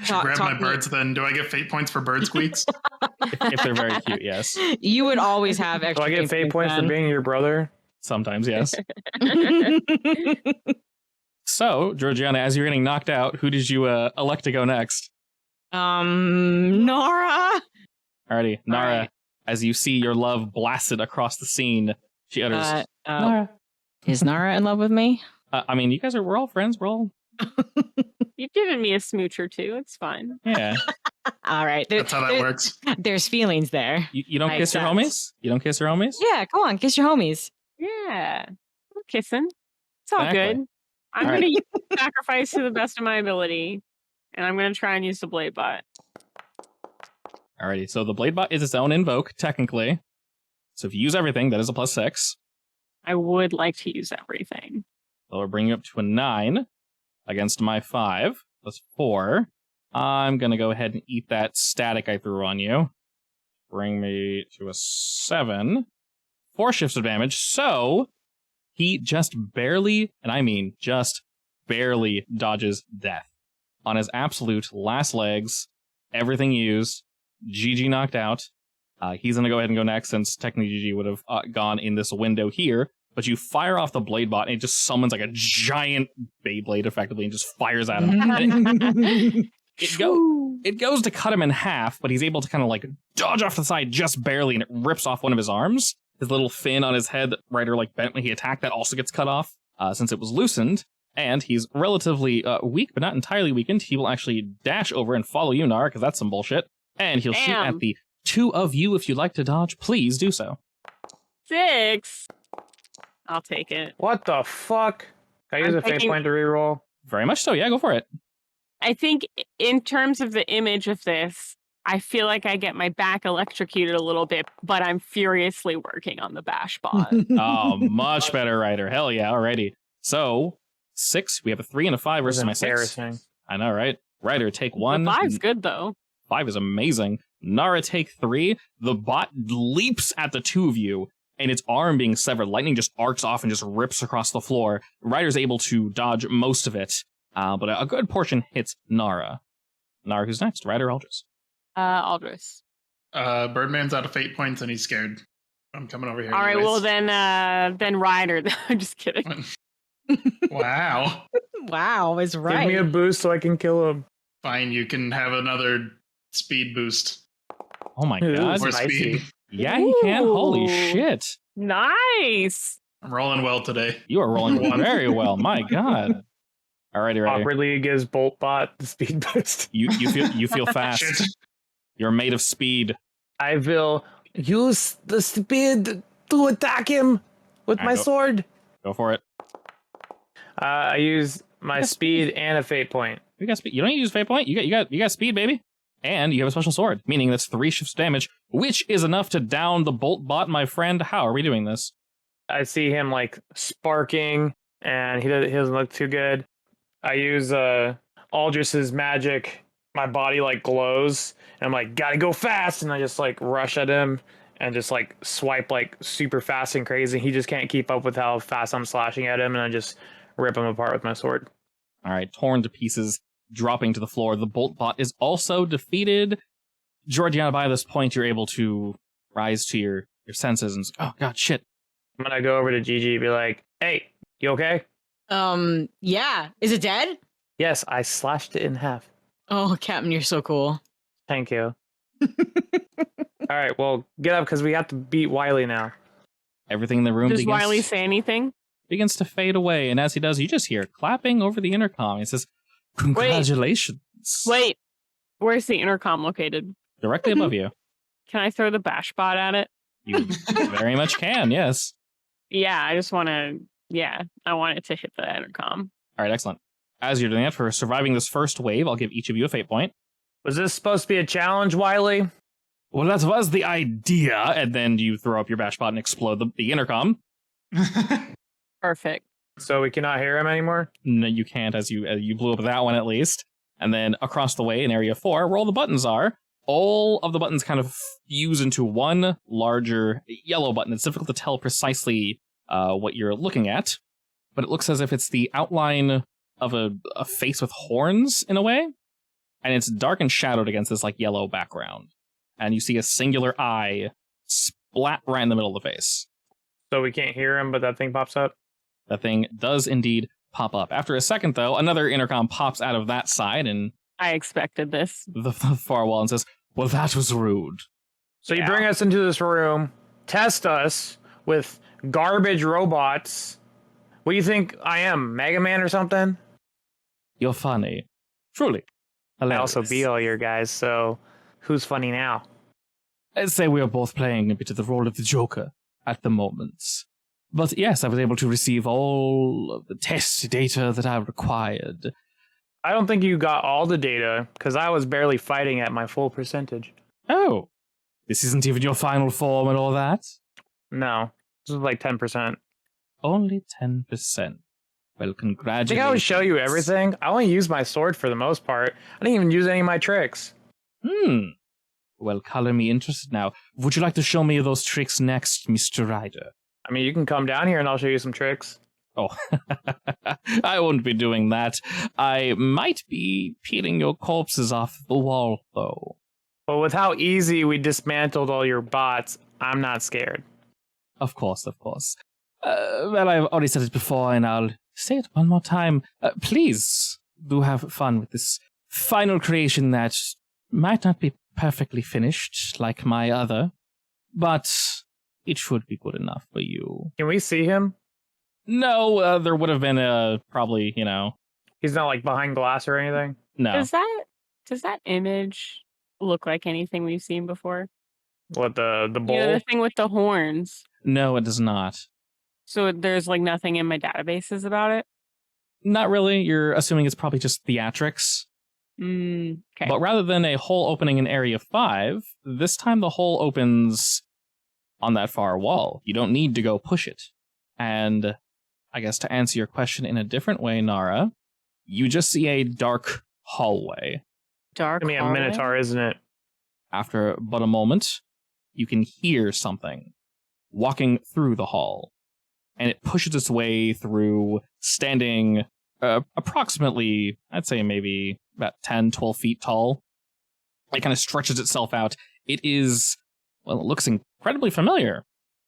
Grab my birds then. Do I get fate points for bird squeaks? If they're very cute, yes. You would always have Do extra. I get fate points for then. being your brother? Sometimes, yes. So, Georgiana, as you're getting knocked out, who did you elect to go next? Nara. Alrighty, Nara, Alright. as you see your love blasted across the scene, she utters, Nara. Is Nara in love with me? I mean, we're all friends, we're all, you've given me a smooch or two. It's fine. yeah. All right. That's how that works. There's feelings there. You don't I kiss your accept. homies? You don't kiss your homies? Yeah, go on, kiss your homies. Yeah. I'm kissing. It's all Exactly. good. I'm All going to use sacrifice to the best of my ability. And I'm going to try and use the blade bot. Alrighty, so the blade bot is its own invoke, technically. So if you use everything, that is a +6. I would like to use everything. So we'll bring you up to a 9 against my 5, +4. I'm going to go ahead and eat that static I threw on you. Bring me to a 7. 4 shifts of damage, so he just barely, and I mean just barely, dodges death. On his absolute last legs, everything used, GG knocked out. He's going to go ahead and go next, since technically GG would have gone in this window here. But you fire off the blade bot, and it just summons like a giant Beyblade, effectively, and just fires at him. And it goes to cut him in half, but he's able to kind of like dodge off the side just barely, and it rips off one of his arms. His little fin on his head that Ryder like bent when he attacked, that also gets cut off since it was loosened. And he's relatively weak, but not entirely weakened. He will actually dash over and follow you, Nara, because that's some bullshit. And he'll shoot at the two of you. If you'd like to dodge, please do so. 6. I'll take it. What the fuck? Can I use I'm a fate taking- point to reroll? Very much so. Yeah, go for it. I think in terms of the image of this, I feel like I get my back electrocuted a little bit, but I'm furiously working on the bash bot. Oh, much better, Ryder. Hell yeah, alrighty. So, 6. We have a 3 and a 5 versus my 6. Embarrassing. I know, right? Ryder, take 1. The 5's good, though. 5 is amazing. Nara, take 3. The bot leaps at the two of you, and its arm being severed. Lightning just arcs off and just rips across the floor. Ryder's able to dodge most of it, but a good portion hits Nara. Nara, who's next? Ryder, Aldrich. Aldrich. Birdman's out of fate points and he's scared. I'm coming over here. All right, anyways. well then Ryder. I'm just kidding. Wow. Wow, is right. Give me a boost so I can kill him. Fine, you can have another speed boost. Oh my Ooh, god. More spicy. speed. Yeah, he can. Holy Ooh. shit. Nice. I'm rolling well today. You are rolling very well. My god. Alrighty, ready. Awkwardly gives Boltbot the speed boost. You feel fast. Shit. You're made of speed. I will use the speed to attack him with I my go- sword. Go for it. I use my Yes, speed and a fate point. You got speed. You don't use fate point. You got speed, baby. And you have a special sword, meaning that's 3 shifts damage, which is enough to down the bolt bot, my friend. How are we doing this? I see him like sparking, and he doesn't look too good. I use Aldrich's magic. My body like glows, and I'm like, gotta go fast, and I just like rush at him and just like swipe like super fast and crazy. He just can't keep up with how fast I'm slashing at him, and I just rip him apart with my sword. All right, torn to pieces, dropping to the floor. The bolt bot is also defeated. Georgiana, by this point, you're able to rise to your senses and oh god, shit. I'm gonna go over to Gigi and be like, hey, you okay? Yeah. Is it dead? Yes, I slashed it in half. Oh, Captain, you're so cool. Thank you. All right, well, get up because we have to beat Wily now. Everything in the room Does Wily say anything? begins to fade away, and as he does, you just hear clapping over the intercom. He says, "Congratulations!" Wait, where's the intercom located? Directly above you. Can I throw the bash bot at it? You very much can. Yes. Yeah, I just want to. Yeah, I want it to hit the intercom. All right, excellent. As you're doing that, for surviving this first wave, I'll give each of you a fate point. Was this supposed to be a challenge, Wily? Well, that was the idea. And then you throw up your bash bot and explode the intercom. Perfect. So we cannot hear him anymore? No, you can't, as you blew up that one at least. And then across the way in area 4, where all the buttons are, all of the buttons kind of fuse into one larger yellow button. It's difficult to tell precisely what you're looking at, but it looks as if it's the outline of a face with horns in a way. And it's dark and shadowed against this like yellow background. And you see a singular eye splat right in the middle of the face. So we can't hear him, but that thing pops up? That thing does indeed pop up. After a second, though, another intercom pops out of that side and I expected this. the far wall and says, "Well, that was rude." So you Yeah. bring us into this room, test us with garbage robots. What do you think I am, Mega Man or something? You're funny. Truly. I Hilarious. also beat all your guys, so who's funny now? I'd say we are both playing a bit of the role of the Joker at the moment. But yes, I was able to receive all of the test data that I required. I don't think you got all the data, because I was barely fighting at my full percentage. Oh, this isn't even your final form and all that? No, this was like 10%. Only 10%. Well, I congratulations. think I would show you everything. I only used my sword for the most part. I didn't even use any of my tricks. Well, color me interested now. Would you like to show me those tricks next, Mr. Ryder? I mean, you can come down here and I'll show you some tricks. Oh, I won't be doing that. I might be peeling your corpses off the wall, though. But with how easy we dismantled all your bots, I'm not scared. Of course, of course. Well, I've already said it before, and I'll say it one more time. Please do have fun with this final creation that might not be perfectly finished like my other, but it should be good enough for you. Can we see him? No, there would have been probably, He's not like behind glass or anything. no. Does that image look like anything we've seen before? What, the bowl? Yeah, the thing with the horns. No, it does not. So there's like nothing in my databases about it. Not really. You're assuming it's probably just theatrics. Okay. But rather than a hole opening in Area 5, this time the hole opens on that far wall. You don't need to go push it. And I guess to answer your question in a different way, Nara, you just see a dark hallway. Dark. I mean, a hallway? minotaur, isn't it? After but a moment, you can hear something walking through the hall. And it pushes its way through, standing approximately, I'd say maybe about 10, 12 feet tall. It kind of stretches itself out. It is, well, it looks incredibly familiar.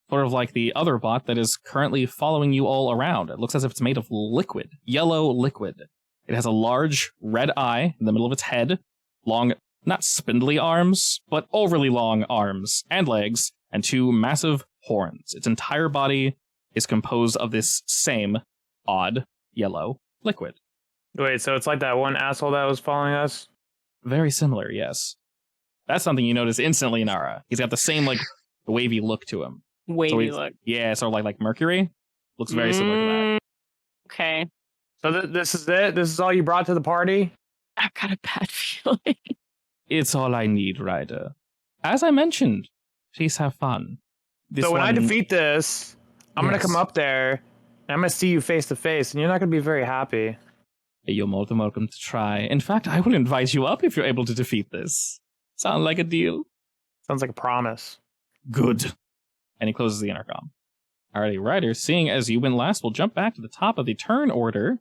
Sort of like the other bot that is currently following you all around. It looks as if it's made of liquid, yellow liquid. It has a large red eye in the middle of its head, long not spindly arms, but overly long arms and legs, and 2 massive horns. Its entire body is composed of this same odd yellow liquid. Wait, so it's like that one asshole that was following us? Very similar, yes. That's something you notice instantly, Nara. He's got the same, like, wavy look to him. Wavy look. Yeah, sort of like Mercury. Looks very similar to that. Okay. So this is it? This is all you brought to the party? I've got a bad feeling. It's all I need, Ryder. As I mentioned, please have fun. So when I defeat this, I'm going to come up there, and I'm going to see you face to face, and you're not going to be very happy. You're more than welcome to try. In fact, I will invite you up if you're able to defeat this. Sound like a deal? Sounds like a promise. Good. And he closes the intercom. Alrighty, Ryder, seeing as you went last, we'll jump back to the top of the turn order.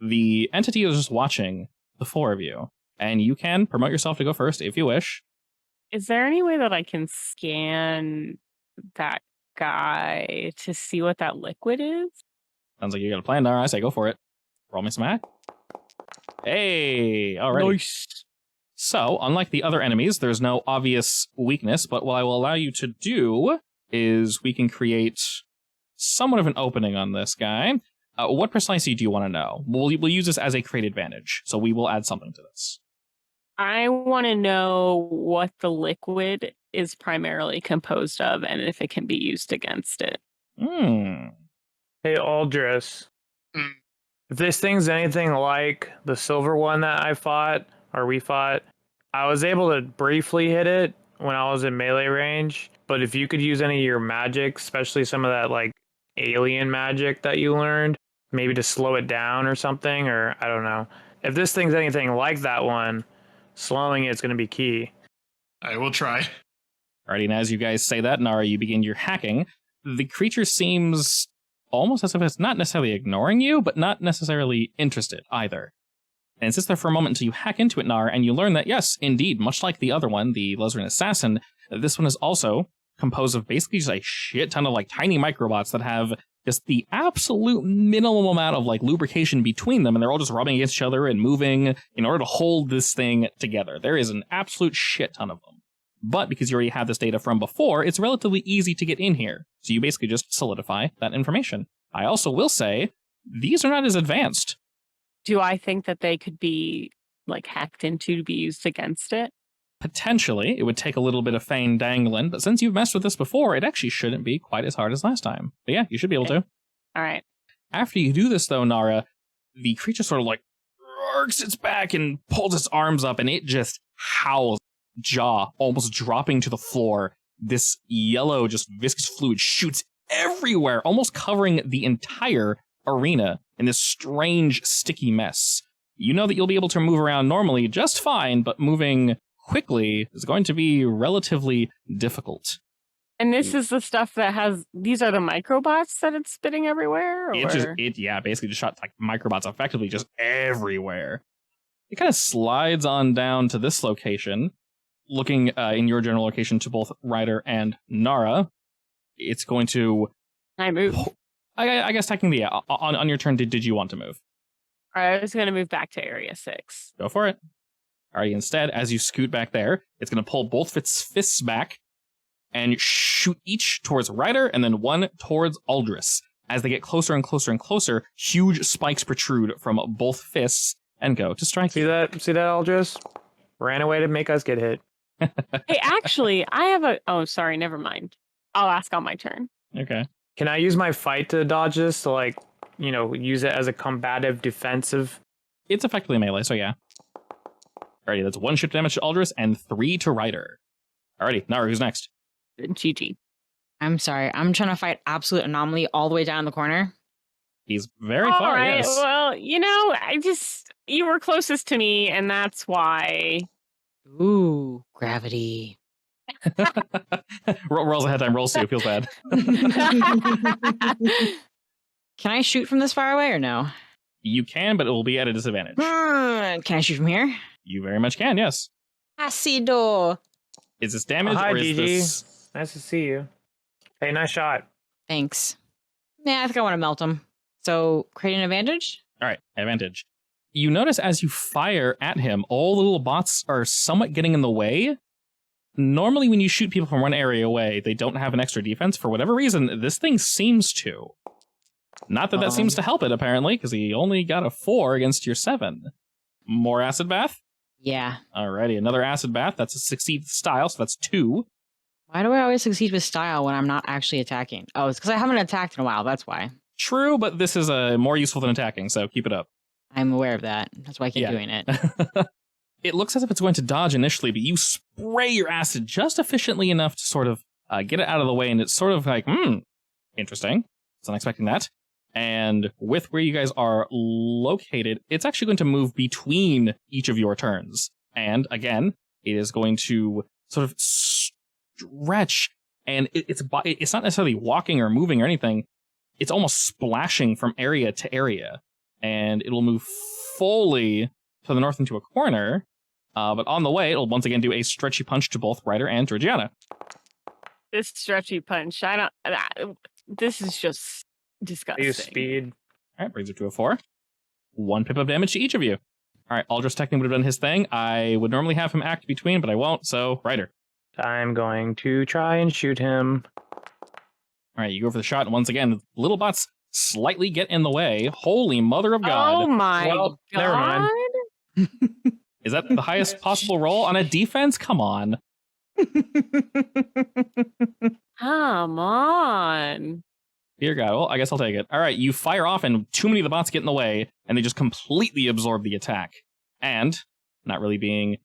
The entity is just watching the 4 of you, and you can promote yourself to go first if you wish. Is there any way that I can scan that guy to see what that liquid is? Sounds like you got a plan, Nara. I say go for it. Roll me some hack. Hey, alrighty. Nice. So, unlike the other enemies, there's no obvious weakness, but what I will allow you to do is we can create somewhat of an opening on this guy. What precisely do you want to know? We'll use this as a create advantage, so we will add something to this. I want to know what the liquid is primarily composed of and if it can be used against it. Hey, Aldrich. Mm. If this thing's anything like the silver one that I fought, or we fought, I was able to briefly hit it when I was in melee range, but if you could use any of your magic, especially some of that like alien magic that you learned, maybe to slow it down or something, or I don't know. If this thing's anything like that one, slowing it's going to be key. I will try. Alrighty, and as you guys say that, Nara, you begin your hacking. The creature seems almost as if it's not necessarily ignoring you, but not necessarily interested either. And it sits there for a moment until you hack into it, Nara, and you learn that, yes, indeed, much like the other one, the Lizard Assassin, this one is also composed of basically just a shit ton of like tiny microbots that have just the absolute minimum amount of like lubrication between them, and they're all just rubbing against each other and moving in order to hold this thing together. There is an absolute shit ton of them. But because you already have this data from before, it's relatively easy to get in here. So you basically just solidify that information. I also will say, these are not as advanced. Do I think that they could be like hacked into to be used against it? Potentially, it would take a little bit of feign dangling, but since you've messed with this before, it actually shouldn't be quite as hard as last time. But yeah, you should be able to. All right. After you do this, though, Nara, the creature sort of like arcs its back and pulls its arms up, and it just howls, jaw almost dropping to the floor. This yellow, just viscous fluid shoots everywhere, almost covering the entire arena in this strange, sticky mess. You know that you'll be able to move around normally just fine, but moving quickly is going to be relatively difficult. And this is the stuff that has, these are the microbots that it's spitting everywhere? Or? It basically just shot like microbots effectively just everywhere. It kind of slides on down to this location, looking in your general location to both Ryder and Nara. It's going to... I move. I guess technically, yeah. On your turn, did you want to move? I was going to move back to Area 6. Go for it. Alright, instead, as you scoot back there, it's going to pull both its fists back and shoot each towards Ryder and then one towards Aldrich. As they get closer and closer and closer, huge spikes protrude from both fists and go to strike you. See that, Aldrich? Ran away to make us get hit. Hey, actually, I have a... Oh, sorry, never mind. I'll ask on my turn. Okay. Can I use my fight to dodge this to, like, you know, use it as a combative defensive? It's effectively melee, so yeah. Alrighty, that's 1 shift damage to Aldrich and 3 to Ryder. Alrighty, Nara, who's next? GG. I'm sorry. I'm trying to fight Absolute Anomaly all the way down in the corner. He's very All far, right, yes. well, you were closest to me, and that's why. Ooh, gravity. Rolls ahead time, rolls 2, feels bad. Can I shoot from this far away or no? You can, but it will be at a disadvantage. Can I shoot from here? You very much can, yes. Acido. Is this damage Hi, or is Gigi. this... Nice to see you. Hey, nice shot. Thanks. Yeah, I think I want to melt him. So, create an advantage? Alright, advantage. You notice as you fire at him, all the little bots are somewhat getting in the way. Normally, when you shoot people from one area away, they don't have an extra defense. For whatever reason, this thing seems to. Not that seems to help it, apparently, because he only got a 4 against your 7. More acid bath? Yeah. Alrighty, another acid bath. That's a succeed style, so that's 2. Why do I always succeed with style when I'm not actually attacking? Oh, it's because I haven't attacked in a while. That's why. True, but this is more useful than attacking, so keep it up. I'm aware of that. That's why I keep doing it. It looks as if it's going to dodge initially, but you spray your acid just efficiently enough to sort of get it out of the way, and it's sort of like, interesting. I was unexpecting that. And with where you guys are located, it's actually going to move between each of your turns. And again, it is going to sort of stretch, and it's not necessarily walking or moving or anything. It's almost splashing from area to area, and it'll move fully to the north into a corner. But on the way, it'll once again do a stretchy punch to both Ryder and Georgiana. This stretchy punch, this is just disgusting. Use speed. All right, brings it to a 4. 1 pip of damage to each of you. All right, Aldrich technically would have done his thing. I would normally have him act between, but I won't, so Ryder. I'm going to try and shoot him. All right, you go for the shot, and once again, little bots slightly get in the way. Holy mother of God. Oh my God. Never mind. Is that the highest possible roll on a defense? Come on. Come on. Dear God, well, I guess I'll take it. All right, you fire off, and too many of the bots get in the way, and they just completely absorb the attack. And, not really being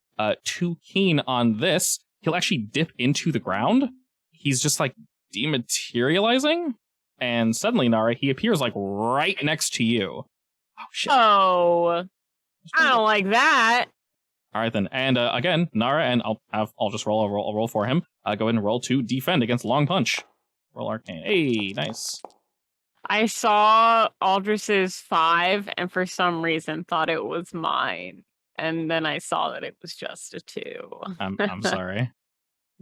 too keen on this, he'll actually dip into the ground. He's just, like, dematerializing, and suddenly, Nara, he appears, like, right next to you. Oh, shit. Oh, I don't like that. All right, then. And again, Nara, and I'll just roll for him. Go ahead and roll to defend against Long Punch. Roll Arcane. Hey, nice. I saw Aldrich's 5 and for some reason thought it was mine. And then I saw that it was just a 2. I'm sorry.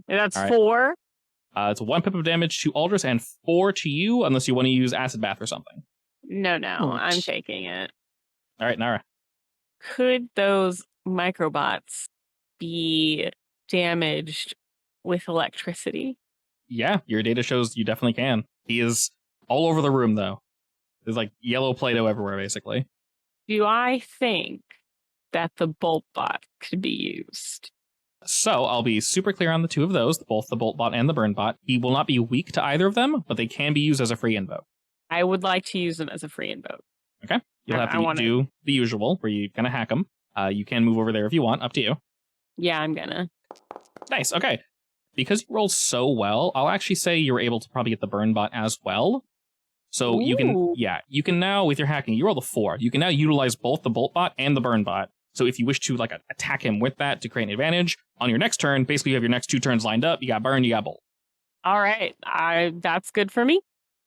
That's All right. 4. It's 1 pip of damage to Aldrich and 4 to you, unless you want to use Acid Bath or something. No, I'm taking it. All right, Nara. Could those microbots be damaged with electricity? Yeah, your data shows you definitely can. He is all over the room, though. There's like yellow Play-Doh everywhere, basically. Do I think that the bolt bot could be used? So I'll be super clear on the 2 of those, both the bolt bot and the burn bot. He will not be weak to either of them, but they can be used as a free invoke. I would like to use them as a free invoke. Okay. You'll have to do the usual, where you kind of hack them. You can move over there if you want, up to you. Yeah, I'm gonna. Nice, okay. Because you rolled so well, I'll actually say you're able to probably get the burn bot as well. So you can now, with your hacking, you rolled a 4. You can now utilize both the bolt bot and the burn bot. So if you wish to like attack him with that to create an advantage, on your next turn, basically you have your next 2 turns lined up. You got burn, you got bolt. All right, that's good for me.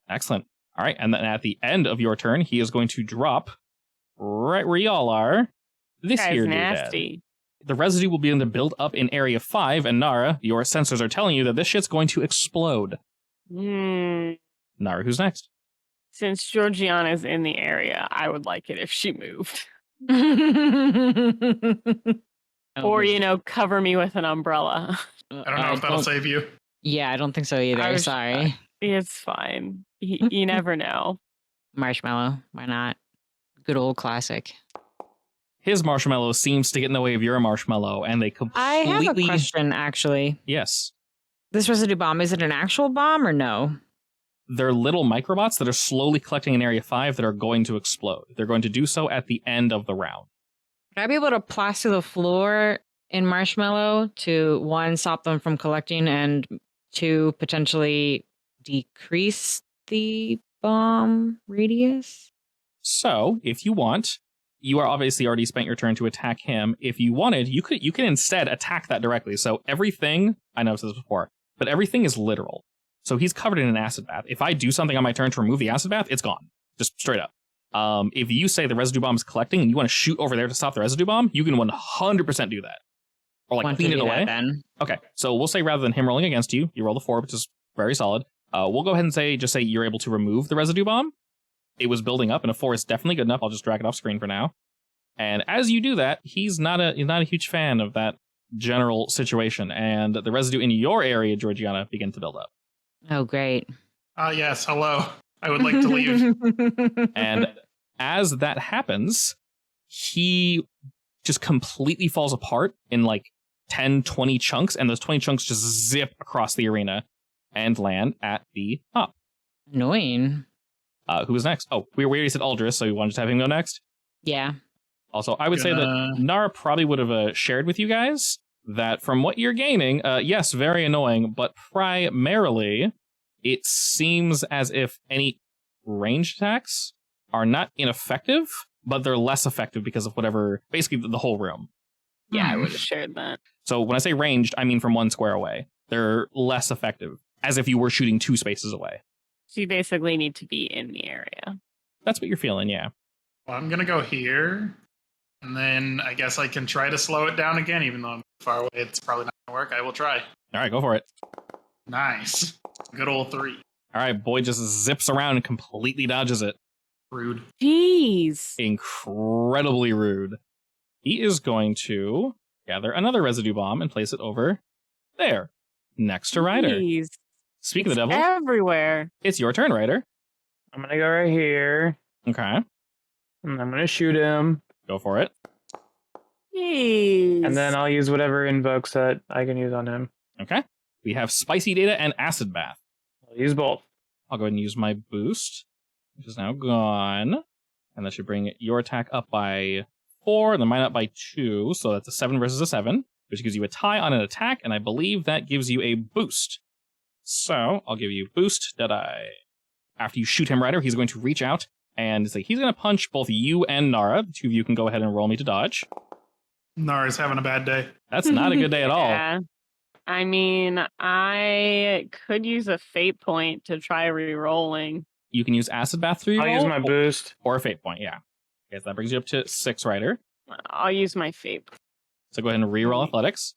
Excellent. All right, and then at the end of your turn, he is going to drop right where y'all are. This Guy's here nasty. The residue will begin to build up in Area 5, and Nara, your sensors are telling you that this shit's going to explode. Nara, who's next? Since Georgiana's in the area, I would like it if she moved. Or, cover me with an umbrella. I don't know if that'll save you. Yeah, I don't think so either. Sorry. It's fine. You never know. Marshmallow. Why not? Good old classic. His marshmallow seems to get in the way of your marshmallow, and they completely... I have a question, actually. Yes. This residue bomb, is it an actual bomb or no? They're little microbots that are slowly collecting in Area 5 that are going to explode. They're going to do so at the end of the round. Would I be able to plaster the floor in marshmallow to, 1, stop them from collecting, and 2, potentially decrease the bomb radius? So, if you want... You are obviously already spent your turn to attack him. If you wanted, you can instead attack that directly. So everything, I know I've said this before, but everything is literal. So he's covered in an acid bath. If I do something on my turn to remove the acid bath, it's gone. Just straight up. If you say the residue bomb is collecting and you want to shoot over there to stop the residue bomb, you can 100% do that. Or like clean it away. Then. Okay, so we'll say rather than him rolling against you, you roll a 4, which is very solid. We'll go ahead and say you're able to remove the residue bomb. It was building up, and a 4 is definitely good enough. I'll just drag it off screen for now. And as you do that, he's not a huge fan of that general situation, and the residue in your area, Georgiana, begin to build up. Oh, great. Yes, hello. I would like to leave. And as that happens, he just completely falls apart in like 10, 20 chunks, and those 20 chunks just zip across the arena and land at the top. Annoying. Who was next? Oh, we already said Aldrich, so we wanted to have him go next. Yeah. Also, I would say that Nara probably would have shared with you guys that from what you're gaining, yes, very annoying, but primarily it seems as if any ranged attacks are not ineffective, but they're less effective because of whatever, basically the whole room. Yeah, I would have shared that. So when I say ranged, I mean from 1 square away. They're less effective, as if you were shooting 2 spaces away. So you basically need to be in the area. That's what you're feeling, yeah. Well, I'm going to go here. And then I guess I can try to slow it down again, even though I'm far away. It's probably not going to work. I will try. All right, go for it. Nice. Good old 3. All right, boy just zips around and completely dodges it. Rude. Jeez. Incredibly rude. He is going to gather another residue bomb and place it over there, next to Ryder. Jeez. Speak of the It's devil, everywhere. it's your turn, Ryder. I'm gonna go right here, Okay, and I'm gonna shoot him, go for it. Jeez. and then I'll use whatever invokes that I can use on him. Okay, we have Spicy Data and Acid Bath. I'll use both. I'll go ahead and use my boost, which is now gone. And that should bring your attack up by 4, and then mine up by 2. So that's a 7 versus a 7, which gives you a tie on an attack, and I believe that gives you a boost. So I'll give you boost, Deadeye. After you shoot him, Ryder, he's going to reach out and say he's going to punch both you and Nara. The 2 of you can go ahead and roll me to dodge. Nara's having a bad day. That's not a good day at all. Yeah. I mean, I could use a fate point to try re-rolling. You can use Acid Bath through your I'll roll, use my boost. or a fate point, yeah. Okay, so that brings you up to 6, Ryder. I'll use my fate. So go ahead and re-roll athletics.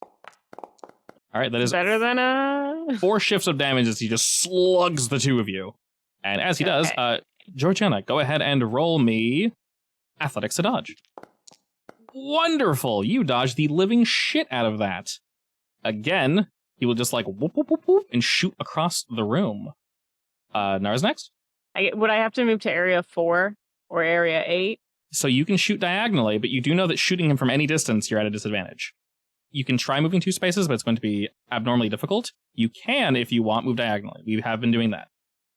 All right, that is Better than a... 4 shifts of damage as he just slugs the 2 of you. And as he does, Georgiana, go ahead and roll me athletics to dodge. Wonderful! You dodge the living shit out of that. Again, he will just like whoop, whoop, whoop, whoop, and shoot across the room. Nara's next. Would I have to move to area 4 or area 8? So you can shoot diagonally, but you do know that shooting him from any distance, you're at a disadvantage. You can try moving 2 spaces, but it's going to be abnormally difficult. You can, if you want, move diagonally. We have been doing that.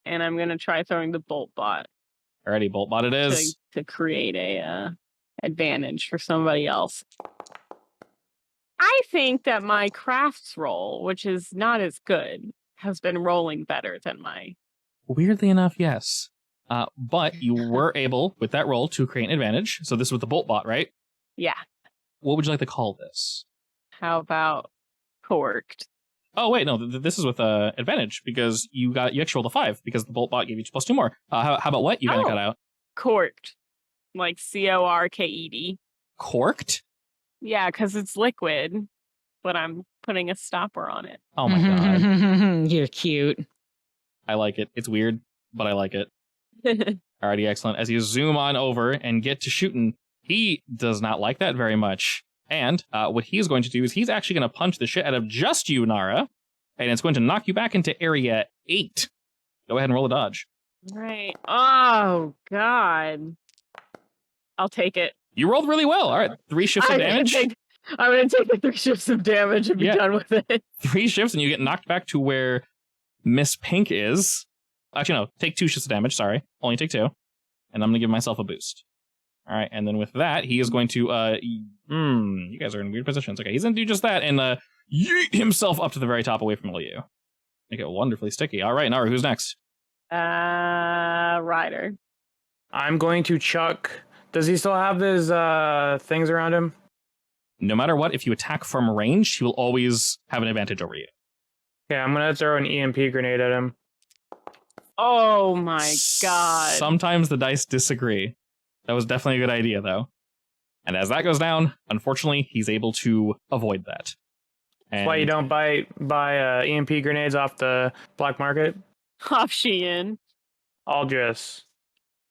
And I'm going to try throwing the bolt bot Alrighty, bolt bot it is. to create a advantage for somebody else. I think that my crafts roll, which is not as good, has been rolling better than my... Weirdly enough, yes. But you were able, with that roll, to create an advantage. So this was the bolt bot, right? Yeah. What would you like to call this? How about corked? Oh, wait, no, this is with advantage, because you actually rolled a 5, because the bolt bot gave you plus 2 more. How about what? You kind of cut out. Corked. Like CORKED. Corked? Yeah, because it's liquid, but I'm putting a stopper on it. Oh my god. You're cute. I like it. It's weird, but I like it. Alrighty, excellent. As you zoom on over and get to shooting, he does not like that very much. And what he's going to do is he's actually going to punch the shit out of just you, Nara, and it's going to knock you back into area 8. Go ahead and roll a dodge. Right. Oh, God. I'll take it. You rolled really well. All right, 3 shifts of damage. I'm going to take the 3 shifts of damage and be Yeah. done with it. 3 shifts, and you get knocked back to where Miss Pink is. Actually, no, take 2 shifts of damage. Sorry, only take 2. And I'm going to give myself a boost. All right, and then with that, he is going to, you guys are in weird positions. Okay, he's going to do just that and yeet himself up to the very top away from all you. Make it wonderfully sticky. All right, Nara, who's next? Ryder. I'm going to chuck. Does he still have his things around him? No matter what, if you attack from range, he will always have an advantage over you. Okay, I'm gonna throw an EMP grenade at him. Oh, my God. Sometimes the dice disagree. That was definitely a good idea, though. And as that goes down, unfortunately, he's able to avoid that. That's why you don't buy EMP grenades off the black market. Off Shein. Aldrich.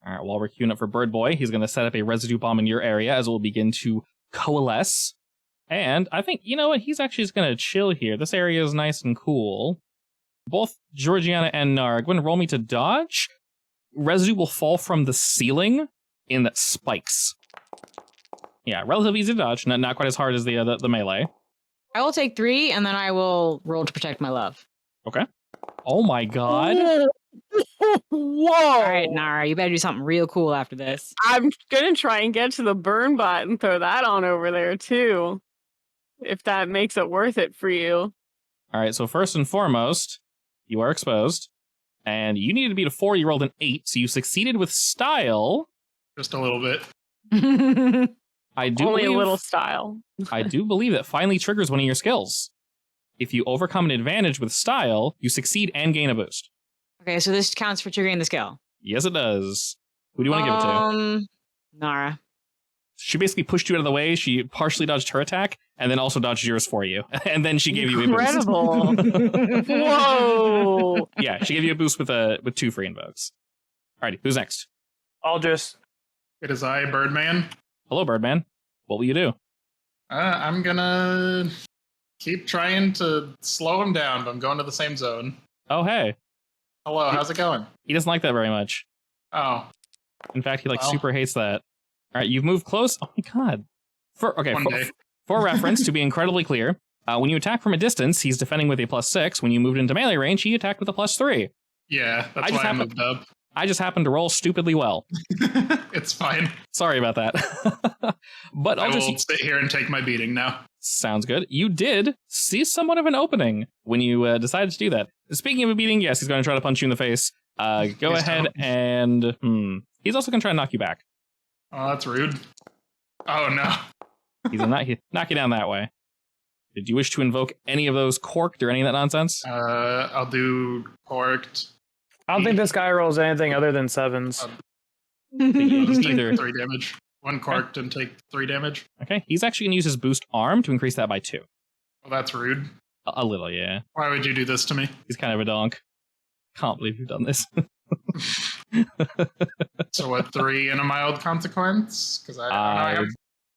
All right, while we're queuing up for Bird Boy, he's going to set up a residue bomb in your area as it will begin to coalesce. And I think, you know what, he's actually just going to chill here. This area is nice and cool. Both Georgiana and Nara, go ahead and roll me to dodge. Residue will fall from the ceiling in spikes. Yeah, relatively easy to dodge, not quite as hard as the melee. I will take 3, and then I will roll to protect my love. Okay. Oh my god. Whoa! All right, Nara, you better do something real cool after this. I'm gonna try and get to the burn bot and throw that on over there too. If that makes it worth it for you. All right, so first and foremost, you are exposed. And you needed to beat a 4, you rolled an 8, so you succeeded with style. Just a little bit. I do Only believe, a little style. I do believe that finally triggers one of your skills. If you overcome an advantage with style, you succeed and gain a boost. Okay, so this counts for triggering the skill. Yes, it does. Who do you want to give it to? Nara. She basically pushed you out of the way. She partially dodged her attack, and then also dodged yours for you. And then she gave you a boost. Incredible. Whoa. Yeah, she gave you a boost with 2 free invokes. Alrighty, who's next? Aldrich. It is I, Birdman. Hello, Birdman. What will you do? I'm gonna keep trying to slow him down, but I'm going to the same zone. Oh, hey. Hello, how's it going? He doesn't like that very much. Oh, In fact, he Well. super hates that. All right, you've moved close. Oh my god. One day. For reference, to be incredibly clear, when you attack from a distance, he's defending with a +6. When you moved into melee range, he attacked with a +3. Yeah, I that's just why I happen- moved up. I just happened to roll stupidly well. It's fine. Sorry about that. But I I'll will just sit here and take my beating now. sounds good. You did see somewhat of an opening when you decided to do that. Speaking of a beating, yes, he's going to try to punch you in the face. Go Please ahead don't. and he's also going to try and knock you back. Oh, that's rude. Oh no. He's going to knock you down that way. Did you wish to invoke any of those corked or any of that nonsense? I'll do corked. I don't think this guy rolls anything other than 7s. I'll just take Either. 3 damage. 1 corked and take 3 damage. Okay, he's actually going to use his boost arm to increase that by 2. Well, that's rude. A little, yeah. Why would you do this to me? He's kind of a donk. Can't believe you've done this. So what, 3 and a mild consequence? Because I don't know.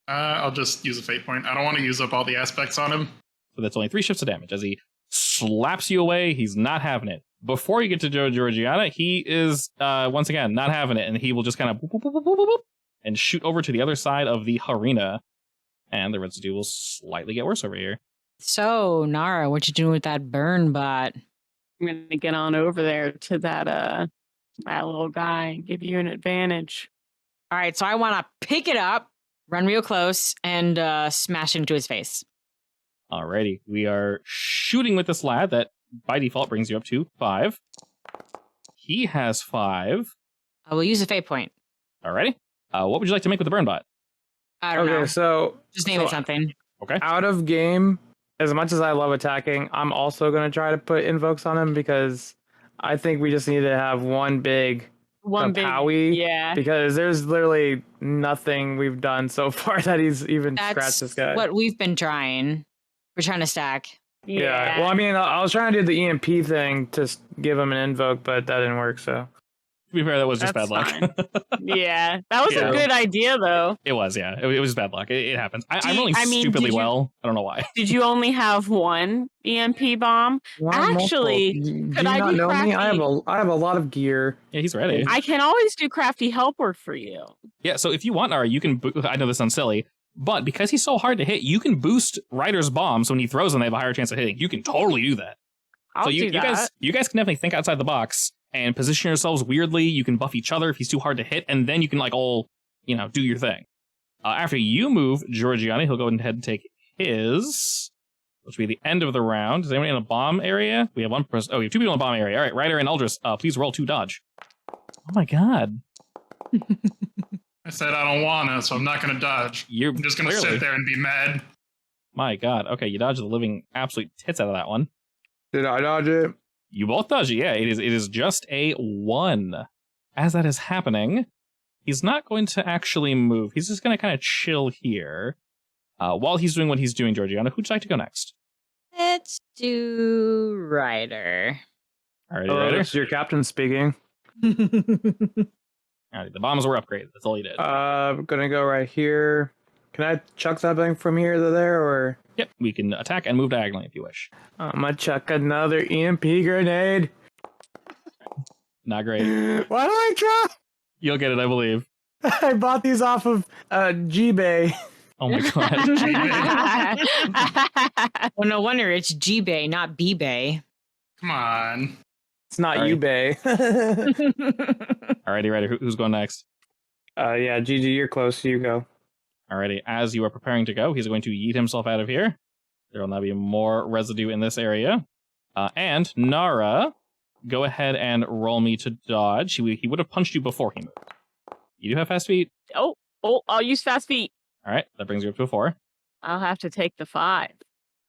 I'll just use a fate point. I don't want to use up all the aspects on him. So that's only 3 shifts of damage. As he slaps you away, he's not having it. Before you get to Georgiana, he is, once again, not having it. And he will just kind of boop, boop, boop, boop, boop, boop, and shoot over to the other side of the arena. And the residue will slightly get worse over here. So, Nara, what you doing with that burn bot? I'm gonna get on over there to that little guy and give you an advantage. All right, so I want to pick it up, run real close, and smash into his face. Alrighty, we are shooting with this lad that by default brings you up to 5. He has 5. I will use a fate point. Alrighty. What would you like to make with the burn bot? I don't know. Okay, so Just name it something. Okay. out of game, as much as I love attacking, I'm also going to try to put invokes on him because I think we just need to have one big One big, Kapowie, yeah. because there's literally nothing we've done so far that he's even scratched That's this guy. what we've been trying. We're trying to stack. Yeah. Well, I mean, I was trying to do the EMP thing to give him an invoke, but that didn't work. So To be fair, that was just That's bad luck. Yeah, that was Yeah. a good idea though. It was, yeah. It was bad luck. It happens. I'm rolling I mean, stupidly did you- well. I don't know why. Did you only have one EMP bomb? Actually, do could you I not be know me? crafty? I have a lot of gear. Yeah, he's ready. I can always do crafty help work for you. Yeah, so if you want, Nara, you can... I know this sounds silly, but because he's so hard to hit, you can boost Ryder's bombs when he throws them. They have a higher chance of hitting. You can totally do that. I'll so you do that. you guys can definitely think outside the box and position yourselves weirdly. You can buff each other if he's too hard to hit, and then you can all, do your thing. After you move Georgiana, he'll go ahead and take his, which will be the end of the round. Is anyone in a bomb area? We have one person. Oh, we have 2 people in a bomb area. All right, Ryder and Aldrich, please roll 2 dodge. Oh my god. I said I don't wanna, so I'm not gonna dodge. You're I'm just gonna clearly, sit there and be mad. My god. Okay, you dodged the living absolute tits out of that one. Did I dodge it? You both dodge it. Yeah, it is just a 1. As that is happening, he's not going to actually move. He's just going to kind of chill here. While he's doing what he's doing, Georgiana, who'd you like to go next? Let's do Ryder. All right, Hello, Ryder. this is your captain speaking. All Alright, the bombs were upgraded. That's all you did. I'm gonna go right here. Can I chuck something from here to there, or? Yep, we can attack and move diagonally if you wish. I'm gonna chuck another EMP grenade. Not great. Why do I try? You'll get it, I believe. I bought these off of G-Bay. Oh my god. Well, no wonder it's G-Bay, not B-Bay. Come on. It's not Sorry. U-Bay. Alrighty, Ryder, who's going next? Yeah, Gigi, you're close. You go. Alrighty, as you are preparing to go, he's going to yeet himself out of here. There will now be more residue in this area. And Nara, go ahead and roll me to dodge. He would have punched you before he moved. You do have fast feet. Oh, I'll use fast feet. Alright, that brings you up to a 4. I'll have to take the 5.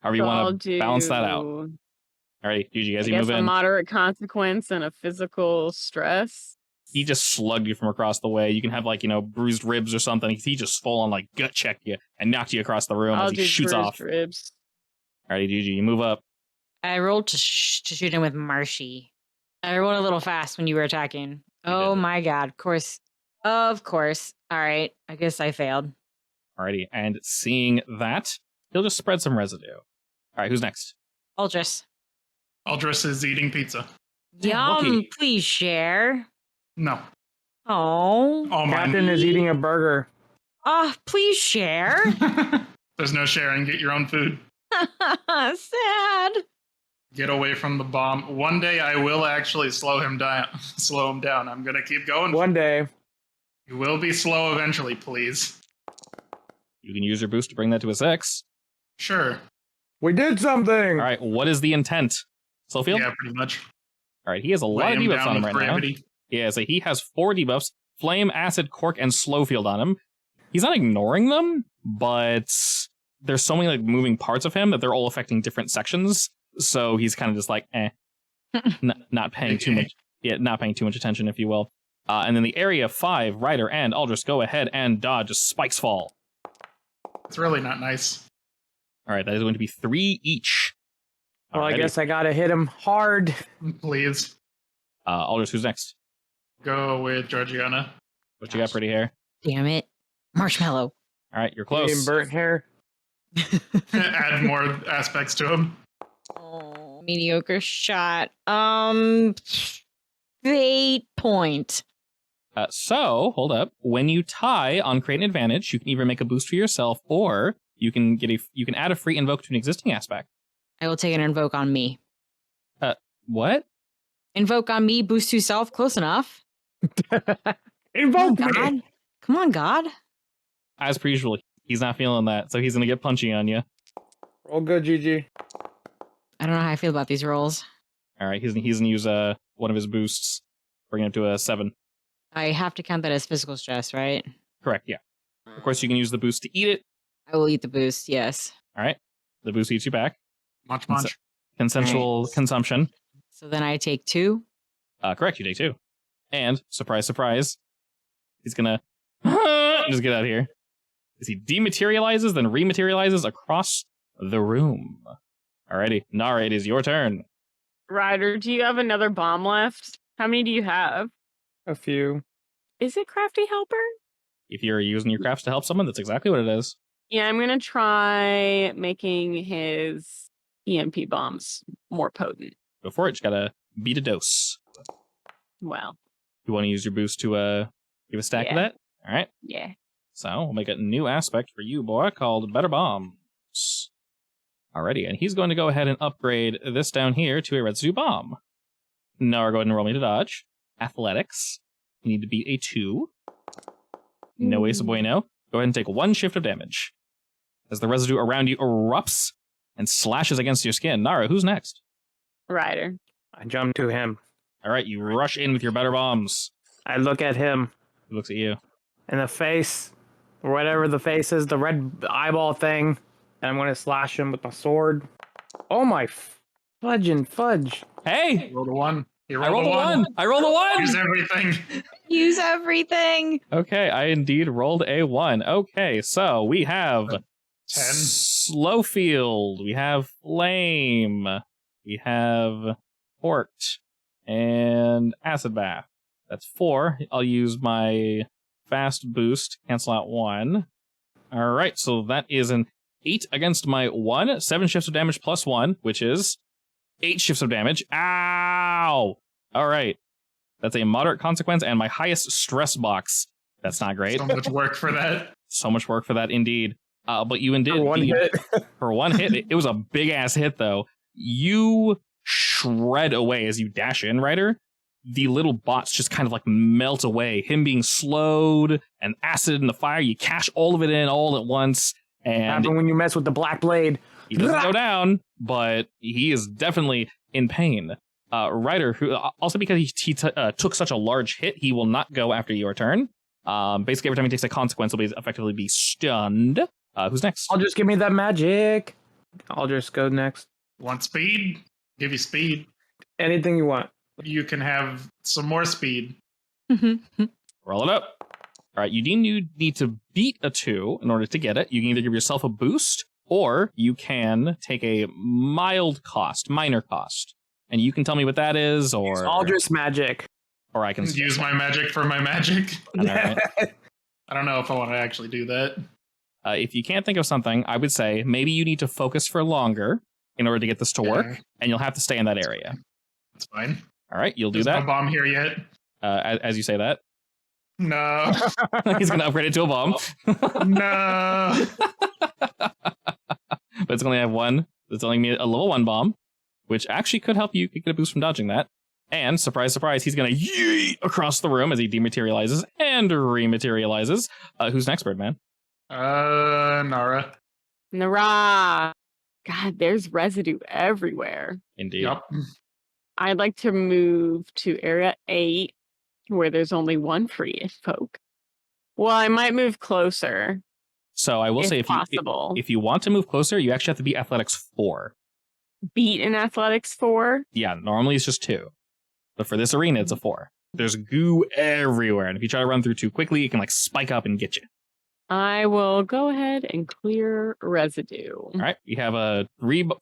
However you So want to balance that out. I'll do, Alrighty, Gigi, as I you guess move a in, moderate consequence and a physical stress. he just slugged you from across the way. You can have, bruised ribs or something. He just full on, gut checked you and knocked you across the room I'll as he do shoots bruised off. ribs. Alrighty, Gigi, you move up. I rolled to shoot him with Marshy. I rolled a little fast when you were attacking. Oh did. my god, of course. Of course. All right, I guess I failed. Alrighty, and seeing that, he'll just spread some residue. Alright, who's next? Aldrich. Aldrich is eating pizza. Yum, lucky. please share. No. Oh. All mine. Captain is eating a burger. Please share. There's no sharing. Get your own food. Sad. Get away from the bomb. One day I will actually slow him down. I'm gonna keep going. One day. You will be slow eventually, please. You can use your boost to bring that to a 6. Sure. We did something! Alright, what is the intent? Slowfield? Yeah, pretty much. Alright, he has a lot Lay of him debuffs down on him with right now. gravity. Yeah, so he has 4 debuffs, Flame, Acid, Cork, and Slowfield on him. He's not ignoring them, but there's so many moving parts of him that they're all affecting different sections. So he's kind of just not paying too much. Yeah, not paying too much attention, if you will. And then the area 5, Ryder and Aldrich go ahead and dodge as spikes fall. It's really not nice. All right, that is going to be 3 each. Well, I Alrighty. guess I gotta hit him hard. Please. Aldrich, who's next? Go with Georgiana. What you got, pretty hair? Damn it. Marshmallow. All right, you're Getting close. burnt hair. Add more aspects to him. Oh, mediocre shot. 8 point. So, hold up. When you tie on Create an Advantage, you can either make a boost for yourself, or you can add a free invoke to an existing aspect. I will take an invoke on me. What? Invoke on me, boost to self, close enough. Invoke Come on, me! God. Come on, God. As per usual, he's not feeling that, so he's gonna get punchy on you. Roll good, Gigi. I don't know how I feel about these rolls. All right, he's gonna use one of his boosts, bring it up to a 7. I have to count that as physical stress, right? Correct, yeah. Of course, you can use the boost to eat it. I will eat the boost, yes. All right, the boost eats you back. Much. Consensual Nice. consumption. So then I take 2. Correct, you take 2. And surprise, surprise, he's gonna just get out of here. As he dematerializes, then rematerializes across the room. Alrighty, Nara, it is your turn. Ryder, do you have another bomb left? How many do you have? A few. Is it Crafty Helper? If you're using your crafts to help someone, that's exactly what it is. Yeah, I'm gonna try making his EMP bombs more potent. Go for it, you gotta beat a dose. Well, You want to use your boost to give a stack of Yeah. that? Alright, yeah. so we'll make a new aspect for you, boy, called Better Bombs. Alrighty, and he's going to go ahead and upgrade this down here to a residue bomb. Nara, go ahead and roll me to dodge. Athletics. You need to beat a 2. No ace bueno. Go ahead and take 1 shift of damage. As the residue around you erupts and slashes against your skin. Nara, who's next? Ryder. I jump to him. Alright, you rush in with your better bombs. I look at him He looks at you. in the face, or whatever the face is, the red eyeball thing, and I'm going to slash him with my sword. Oh my fudging fudge. Hey! Rolled a 1. You I rolled a 1! I rolled a 1! Use everything. Use everything. Okay, I indeed rolled a 1. Okay, so we have 10. Slowfield, we have Flame, we have Port, and Acid Bath. That's 4. I'll use my fast boost, cancel out 1. All right, so that is an 8 against my 1. 7 shifts of damage plus 1, which is 8 shifts of damage. Ow! All right. That's a moderate consequence and my highest stress box. That's not great. So much work for that. So much work for that, indeed. But you indeed... For one hit. For one hit. It was a big-ass hit, though. You shred away as you dash in, Ryder. The little bots just kind of like melt away. Him being slowed and acid in the fire. You cash all of it in all at once. And Happen when you mess with the black blade. he doesn't go down, but he is definitely in pain. Ryder, who also because he took such a large hit, he will not go after your turn. Basically, every time he takes a consequence, he'll effectively be stunned. Who's next? I'll just give me that magic. I'll just go next. Want speed? Give you speed. Anything you want. You can have some more speed. Roll it up. All right, you need to beat a 2 in order to get it. You can either give yourself a boost, or you can take a minor cost. And you can tell me what that is, or... Aldrich magic. Or I can... Use my magic for my magic. All right. I don't know if I want to actually do that. If you can't think of something, I would say maybe you need to focus for longer in order to get this to work, and you'll have to stay in that area. That's fine. All right, you'll do There's that. no bomb here yet. As you say that. No. He's going to upgrade it to a bomb. No. But it's going to have 1. It's only me a level 1 bomb, which actually could help you get a boost from dodging that. And, surprise, surprise, he's going to yeet across the room as he dematerializes and rematerializes. Who's next, Birdman? Nara. Nara. God, there's residue everywhere. Indeed. Yep. I'd like to move to area 8, where there's only 1 free folk. Well, I might move closer. So I will say, possible. if you want to move closer, you actually have to be athletics 4. Beat in athletics 4? Yeah, normally it's just 2. But for this arena, it's a 4. There's goo everywhere, and if you try to run through too quickly, it can like spike up and get you. I will go ahead and clear residue. All right, you have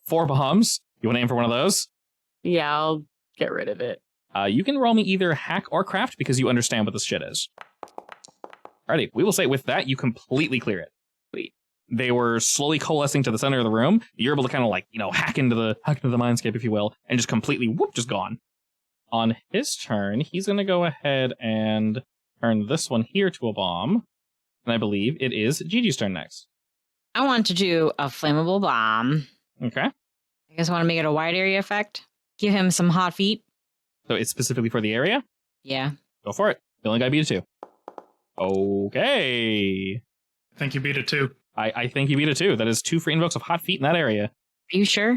4 bombs. You want to aim for one of those? Yeah, I'll get rid of it. You can roll me either hack or craft because you understand what this shit is. Alrighty, we will say with that, you completely clear it. Sweet. They were slowly coalescing to the center of the room. You're able to kind of like, hack into the mindscape, if you will, and just completely, just gone. On his turn, he's going to go ahead and turn this one here to a bomb. And I believe it is Gigi's turn next. I want to do a flammable bomb. Okay. I guess I want to make it a wide area effect. Give him some hot feet. So it's specifically for the area? Yeah. Go for it. The only guy beat a 2. Okay. I think you beat it too. I think you beat a 2. That is 2 free invokes of hot feet in that area. Are you sure?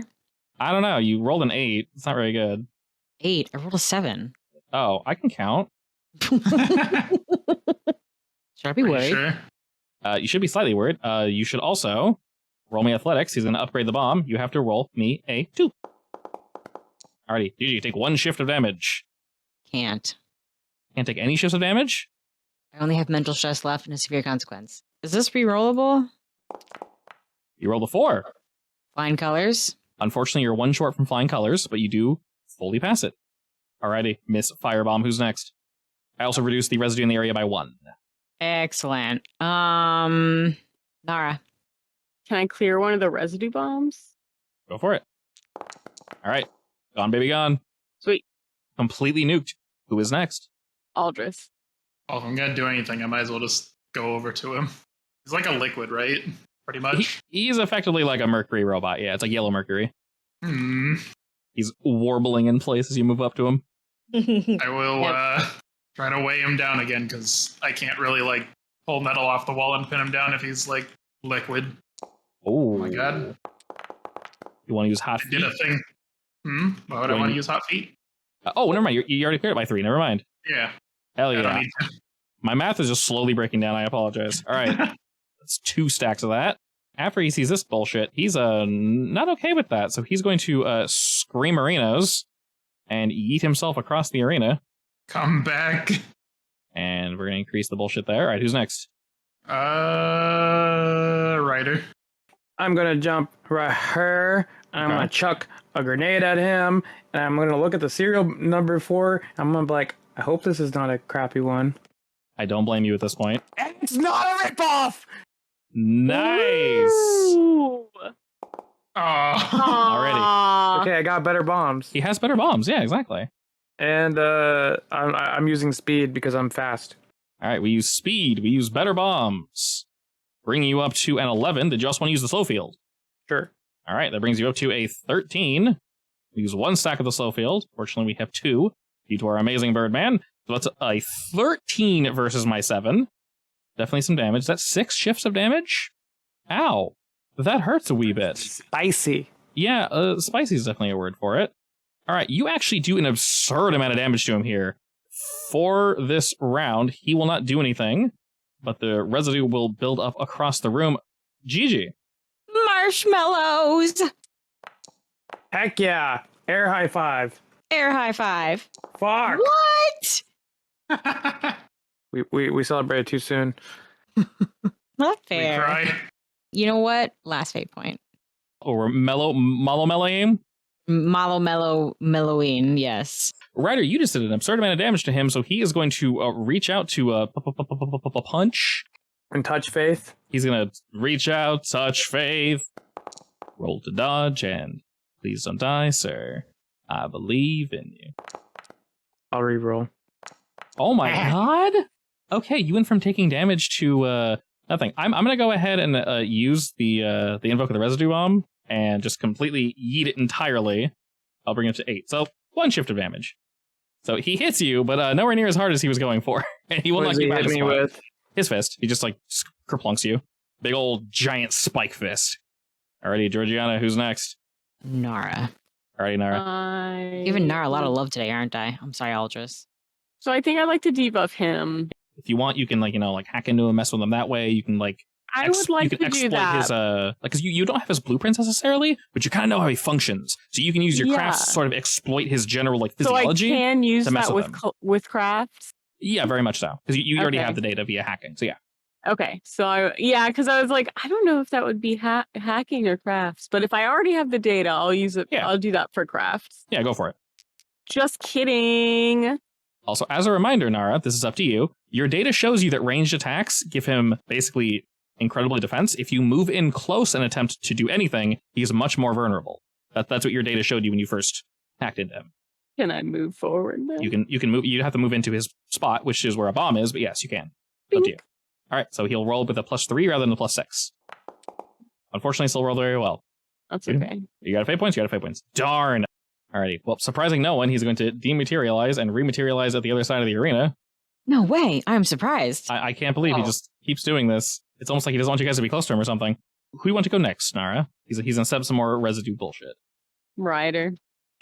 I don't know. You rolled an 8. It's not very good. 8. I rolled a 7. Oh, I can count. Should I be Are you worried? sure? You should be slightly worried. You should also roll me athletics. He's going to upgrade the bomb. You have to roll me a 2. Alrighty, Gigi, take 1 shift of damage. Can't. Can't take any shifts of damage? I only have mental stress left and a severe consequence. Is this re-rollable? You rolled a 4. Flying colors? Unfortunately, you're 1 short from flying colors, but you do fully pass it. Alrighty, Miss Firebomb, who's next? I also reduced the residue in the area by 1. Excellent. Nara. Can I clear one of the residue bombs? Go for it. Alright, gone baby gone. Sweet. Completely nuked. Who is next? Aldrich. Well, if I'm going to do anything, I might as well just go over to him. He's like a liquid, right? Pretty much. He's effectively like a mercury robot. Yeah, it's like yellow mercury. He's warbling in place as you move up to him. I will try to weigh him down again, because I can't really like pull metal off the wall and pin him down if he's like liquid. Oh my god. You want to use hot I feet? did a thing. Why would I want to use hot feet? Oh, never mind. You already cleared it by 3. Never mind. Yeah. Hell I don't yeah. need to. My math is just slowly breaking down. I apologize. All right. That's 2 stacks of that. After he sees this bullshit, he's not okay with that. So he's going to scream arenas and yeet himself across the arena. Come back. And we're going to increase the bullshit there. All right, who's next? Ryder. I'm going to jump right here. I'm going to chuck a grenade at him. And I'm going to look at the serial number 4. I'm going to be like, I hope this is not a crappy one. I don't blame you at this point. It's not a ripoff! Nice. Ooh. Oh. Aw. Okay, I got better bombs. He has better bombs. Yeah, exactly. And I'm using speed because I'm fast. All right, we use speed. We use better bombs. Bringing you up to an 11. Did you also want to use the slow field? Sure. All right, that brings you up to a 13. We use 1 stack of the slow field. Fortunately, we have 2 due to our amazing Birdman. So that's a 13 versus my 7. Definitely some damage. That's 6 shifts of damage? Ow. That hurts a wee bit. Spicy. Yeah, spicy is definitely a word for it. All right, you actually do an absurd amount of damage to him here. For this round, he will not do anything, but the residue will build up across the room. Gigi. Marshmallows. Heck yeah. Air high five. Air high five. Fuck. What? We celebrated too soon. Not We fair. cry. You know what? Last fate point. Or Mallow aim. Mellowing, yes. Ryder, you just did an absurd amount of damage to him, so he is going to reach out to punch. And touch faith. He's going to reach out, touch faith, roll to dodge, and please don't die, sir. I believe in you. I'll re-roll. Oh my god! Okay, you went from taking damage to nothing. I'm going to go ahead and use the Invoke of the Residue Bomb and just completely yeet it entirely. I'll bring it to 8. So 1 shift of damage. So he hits you, but nowhere near as hard as he was going for. And he will What knock does you he back hit a me spot. with? His fist. He just like kerplunks you. Big old giant spike fist. Alrighty, Georgiana, who's next? Nara. Alrighty, Nara. Giving Nara a lot of love today, aren't I? I'm sorry, Aldrich. So I think I'd like to debuff him. If you want, you can hack into him, mess with him that way. You can I would like you to can do exploit that. his because you don't have his blueprints necessarily, but you kind of know how he functions. So you can use your crafts to sort of exploit his general physiology. So I can use to mess that with with crafts. Yeah, very much so. Because you already Okay. have the data via hacking. So yeah. Okay, so because I was like, I don't know if that would be hacking or crafts, but if I already have the data, I'll use it. Yeah. I'll do that for crafts. Yeah, go for it. Just kidding. Also, as a reminder, Nara, this is up to you. Your data shows you that ranged attacks give him basically incredible defense. If you move in close and attempt to do anything, he's much more vulnerable. That's what your data showed you when you first hacked into him. Can I move forward now? You can move. You have to move into his spot, which is where a bomb is. But yes, you can. Up to you. All right, so he'll roll with a +3 rather than a +6. Unfortunately, still rolled very well. That's okay. You got fate points. You got fate points. Darn. Alrighty. Well, surprising no one, he's going to dematerialize and rematerialize at the other side of the arena. No way. I'm surprised. I can't believe he just keeps doing this. It's almost like he doesn't want you guys to be close to him or something. Who do you want to go next, Nara? He's gonna set up some more residue bullshit. Ryder.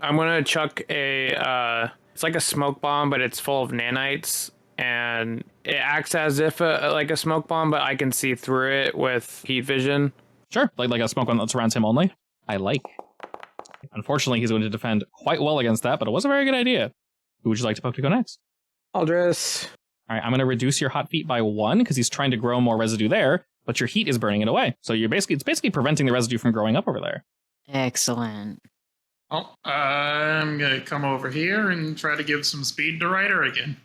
I'm gonna chuck it's like a smoke bomb, but it's full of nanites, and it acts as if like a smoke bomb, but I can see through it with heat vision. Sure, like a smoke one that surrounds him only. I like. Unfortunately, he's going to defend quite well against that, but it was a very good idea. Who would you like to poke to go next? Aldrich. All right, I'm going to reduce your hot feet by 1 because he's trying to grow more residue there, but your heat is burning it away. So it's basically preventing the residue from growing up over there. Excellent. Oh, I'm gonna come over here and try to give some speed to Ryder again.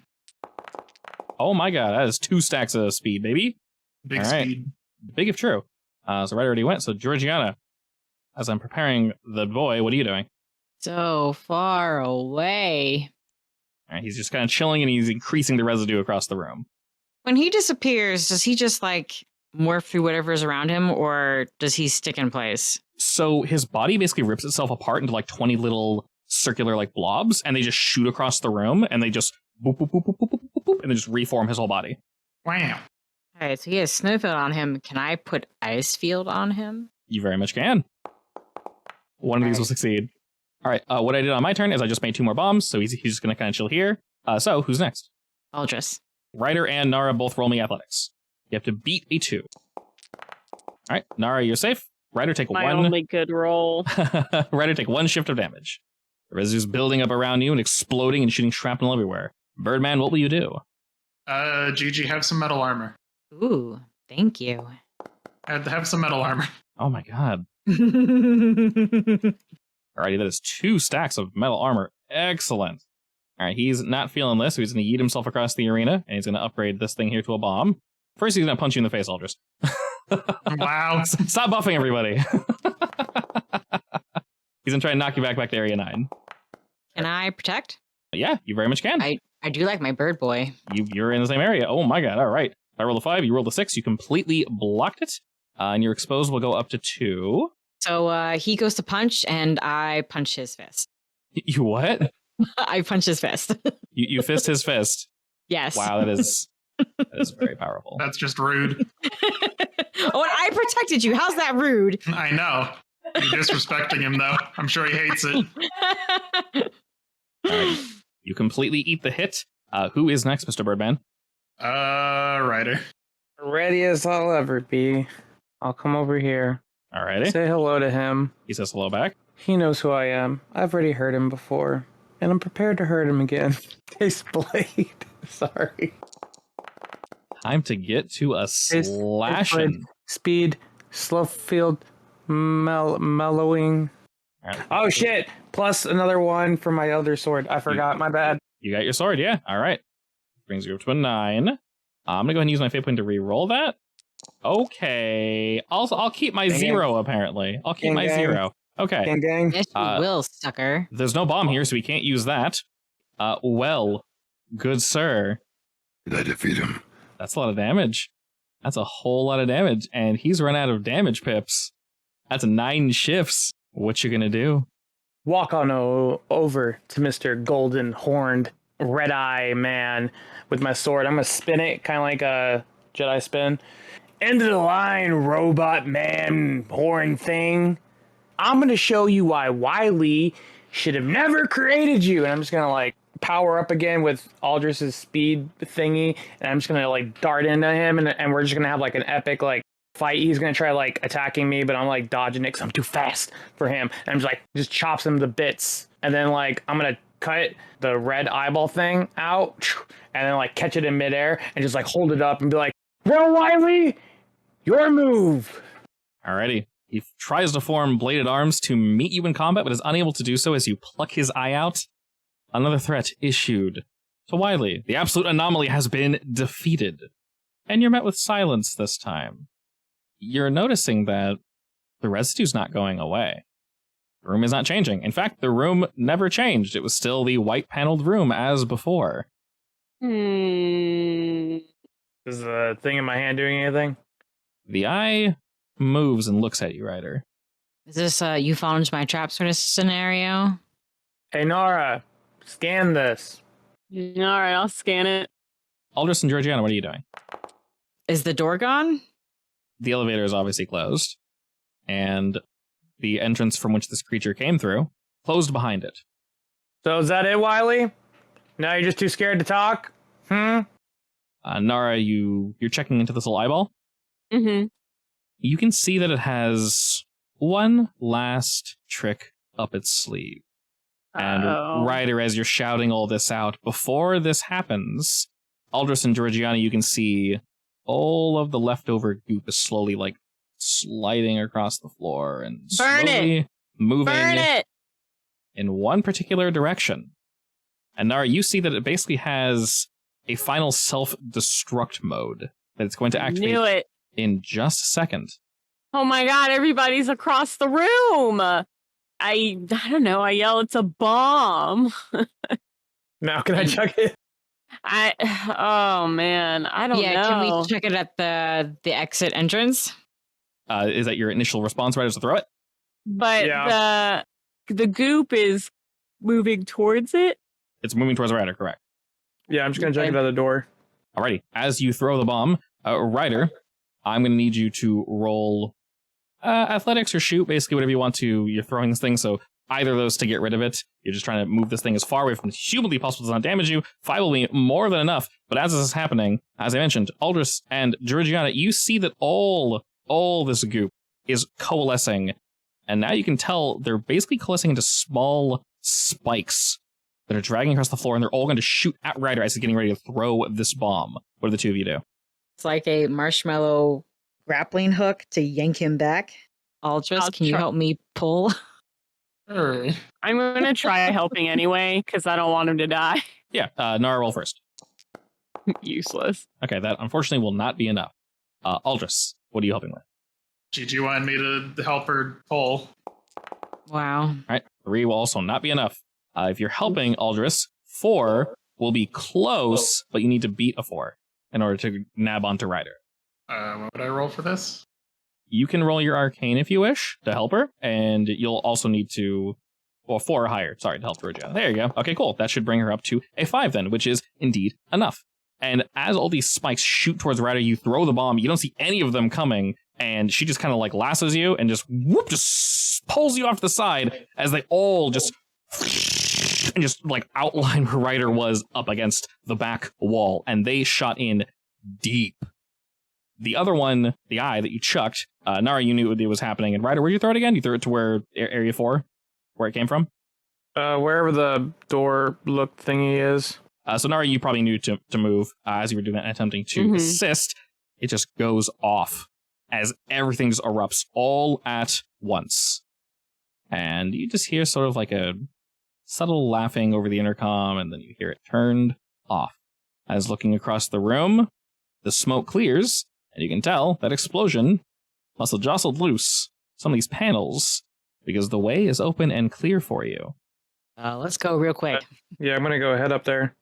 Oh my god, that is 2 stacks of speed, baby. Big All right. speed. Big if true. So Ryder already went. So Georgiana, as I'm preparing the boy, what are you doing? So far away. All right, he's just kind of chilling and he's increasing the residue across the room. When he disappears, does he just morph through whatever's around him, or does he stick in place? So his body basically rips itself apart into 20 little circular blobs, and they just shoot across the room, and they just boop, boop, boop, boop, boop, boop, boop, boop, and they just reform his whole body. Wow. All right, so he has Snowfield on him. Can I put Ice Field on him? You very much can. One of these will succeed. All right, what I did on my turn is I just made 2 more bombs, so he's just going to kind of chill here. So who's next? Aldrich. Ryder and Nara both roll me athletics. You have to beat a 2. All right, Nara, you're safe. Ryder, take My 1. only good roll. Ryder, take 1 shift of damage. The residue's building up around you and exploding and shooting shrapnel everywhere. Birdman, what will you do? Gigi, have some metal armor. Ooh, thank you. Have some metal armor. Oh my god. Alrighty, that is 2 stacks of metal armor. Excellent. All right, he's not feeling this, so he's going to yeet himself across the arena, and he's going to upgrade this thing here to a bomb. First, he's going to punch you in the face, Aldrich. Wow. Stop buffing everybody. He's going to try and knock you back to Area 9. Can I protect? Yeah, you very much can. I do like my bird boy. You're in the same area. Oh my god, all right. I rolled a 5, you rolled a 6, you completely blocked it, and your exposed will go up to 2. So he goes to punch, and I punch his fist. You what? I punch his fist. You fist his fist. Yes. Wow, that is very powerful. That's just rude. Oh, and I protected you. How's that rude? I know. You're disrespecting him, though. I'm sure he hates it. All right. You completely eat the hit. Who is next, Mr. Birdman? Ryder. Ready as I'll ever be. I'll come over here. Alrighty. Say hello to him. He says hello back. He knows who I am. I've already hurt him before. And I'm prepared to hurt him again. Taste blade. Sorry. Time to get to a slashing. Speed. Slow field. Mellowing. All right. Oh shit! Plus another one for my other sword. I forgot. My bad. You got your sword, yeah. All right. Brings you up to a 9. I'm gonna go ahead and use my fate point to re-roll that. Okay. I'll keep my Dang 0. Apparently, I'll keep Dang my gang. 0. Okay. Gang gang. Yes, you will, sucker. There's no bomb here, so we can't use that. Well, good sir. Did I defeat him? That's a lot of damage. That's a whole lot of damage, and he's run out of damage pips. That's 9 shifts. What you gonna do? Walk on over to Mr. Golden Horned Red Eye Man with my sword. I'm gonna spin it, kind of like a Jedi spin. End of the line, robot man horn thing. I'm gonna show you why Wily should have never created you. And I'm just gonna like power up again with Aldrich's speed thingy, and I'm just gonna like dart into him, and we're just gonna have like an epic like fight. He's gonna try like attacking me, but I'm like dodging it because I'm too fast for him. And I'm just chops him to bits, and then like I'm gonna cut the red eyeball thing out, and then like catch it in midair and just like hold it up and be like, "Bro, Wily, your move." Alrighty. He tries to form bladed arms to meet you in combat, but is unable to do so as you pluck his eye out. Another threat issued to Wily. The absolute anomaly has been defeated. And you're met with silence this time. You're noticing that the residue's not going away. The room is not changing. In fact, the room never changed. It was still the white paneled room as before. Is the thing in my hand doing anything? The eye moves and looks at you, Ryder. Is this you found my trap sort of scenario? Hey, Nara, scan this. All right, I'll scan it. Aldrich and Georgiana, what are you doing? Is the door gone? The elevator is obviously closed, and the entrance from which this creature came through closed behind it. So is that it, Wily? Now you're just too scared to talk? Nara, you're checking into this little eyeball. Mm-hmm. You can see that it has one last trick up its sleeve. And Ryder, as you're shouting all this out, before this happens, Aldrich and Georgiana, you can see all of the leftover goop is slowly like sliding across the floor and slowly moving in one particular direction. And Nara, you see that it basically has a final self-destruct mode that it's going to activate Knew it. in just a second. Oh my god, everybody's across the room. I don't know, I yell it's a bomb. Now can I check it? Oh man, I don't know. Can we check it at the exit entrance? Is that your initial response, Ryder, to throw it? But Yeah. the goop is moving towards it. It's moving towards Ryder, correct? Yeah, I'm just gonna check it at the door. Alrighty. As you throw the bomb, Ryder, I'm going to need you to roll athletics or shoot, basically whatever you want to. You're throwing this thing, so either of those to get rid of it. You're just trying to move this thing as far away from humanly possible to not damage you. 5 will be more than enough. But as this is happening, as I mentioned, Aldrich and Georgiana, you see that all this goop is coalescing. And now you can tell they're basically coalescing into small spikes that are dragging across the floor, and they're all going to shoot at Ryder as he's getting ready to throw this bomb. What do the two of you do? It's like a marshmallow grappling hook to yank him back. Aldrich, I'll can you try- help me pull? Alright. I'm gonna try helping anyway because I don't want him to die. Yeah, Nara, roll first. Useless. Okay, that unfortunately will not be enough. Aldrich, what are you helping with? Gigi wanted me to help her pull. Wow. All right, 3 will also not be enough. If you're helping Aldrich, 4 will be close, but you need to beat a 4 in order to nab onto Ryder. What would I roll for this? You can roll your arcane if you wish to help her, and you'll also need to, well, 4 or higher, sorry, to help Georgia. There you go. Okay, cool. That should bring her up to a 5 then, which is indeed enough. And as all these spikes shoot towards Ryder, you throw the bomb. You don't see any of them coming, and she just kind of like lassos you and just whoop, just pulls you off to the side as they all just and just like outline where Ryder was up against the back wall, and they shot in deep. The other one, the eye that you chucked, Nara, you knew it was happening, and Ryder, where'd you throw it again? You threw it to where area 4, where it came from. Wherever the door look thingy is. So Nara, you probably knew to move as you were doing that, attempting to assist. It just goes off as everything just erupts all at once. And you just hear sort of like a subtle laughing over the intercom, and then you hear it turned off. As looking across the room, the smoke clears, and you can tell that explosion must have jostled loose some of these panels, because the way is open and clear for you. Let's go real quick. Yeah, I'm gonna go head up there.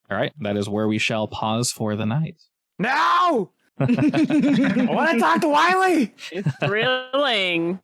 All right, that is where we shall pause for the night. No! I want to talk to Wily! It's thrilling.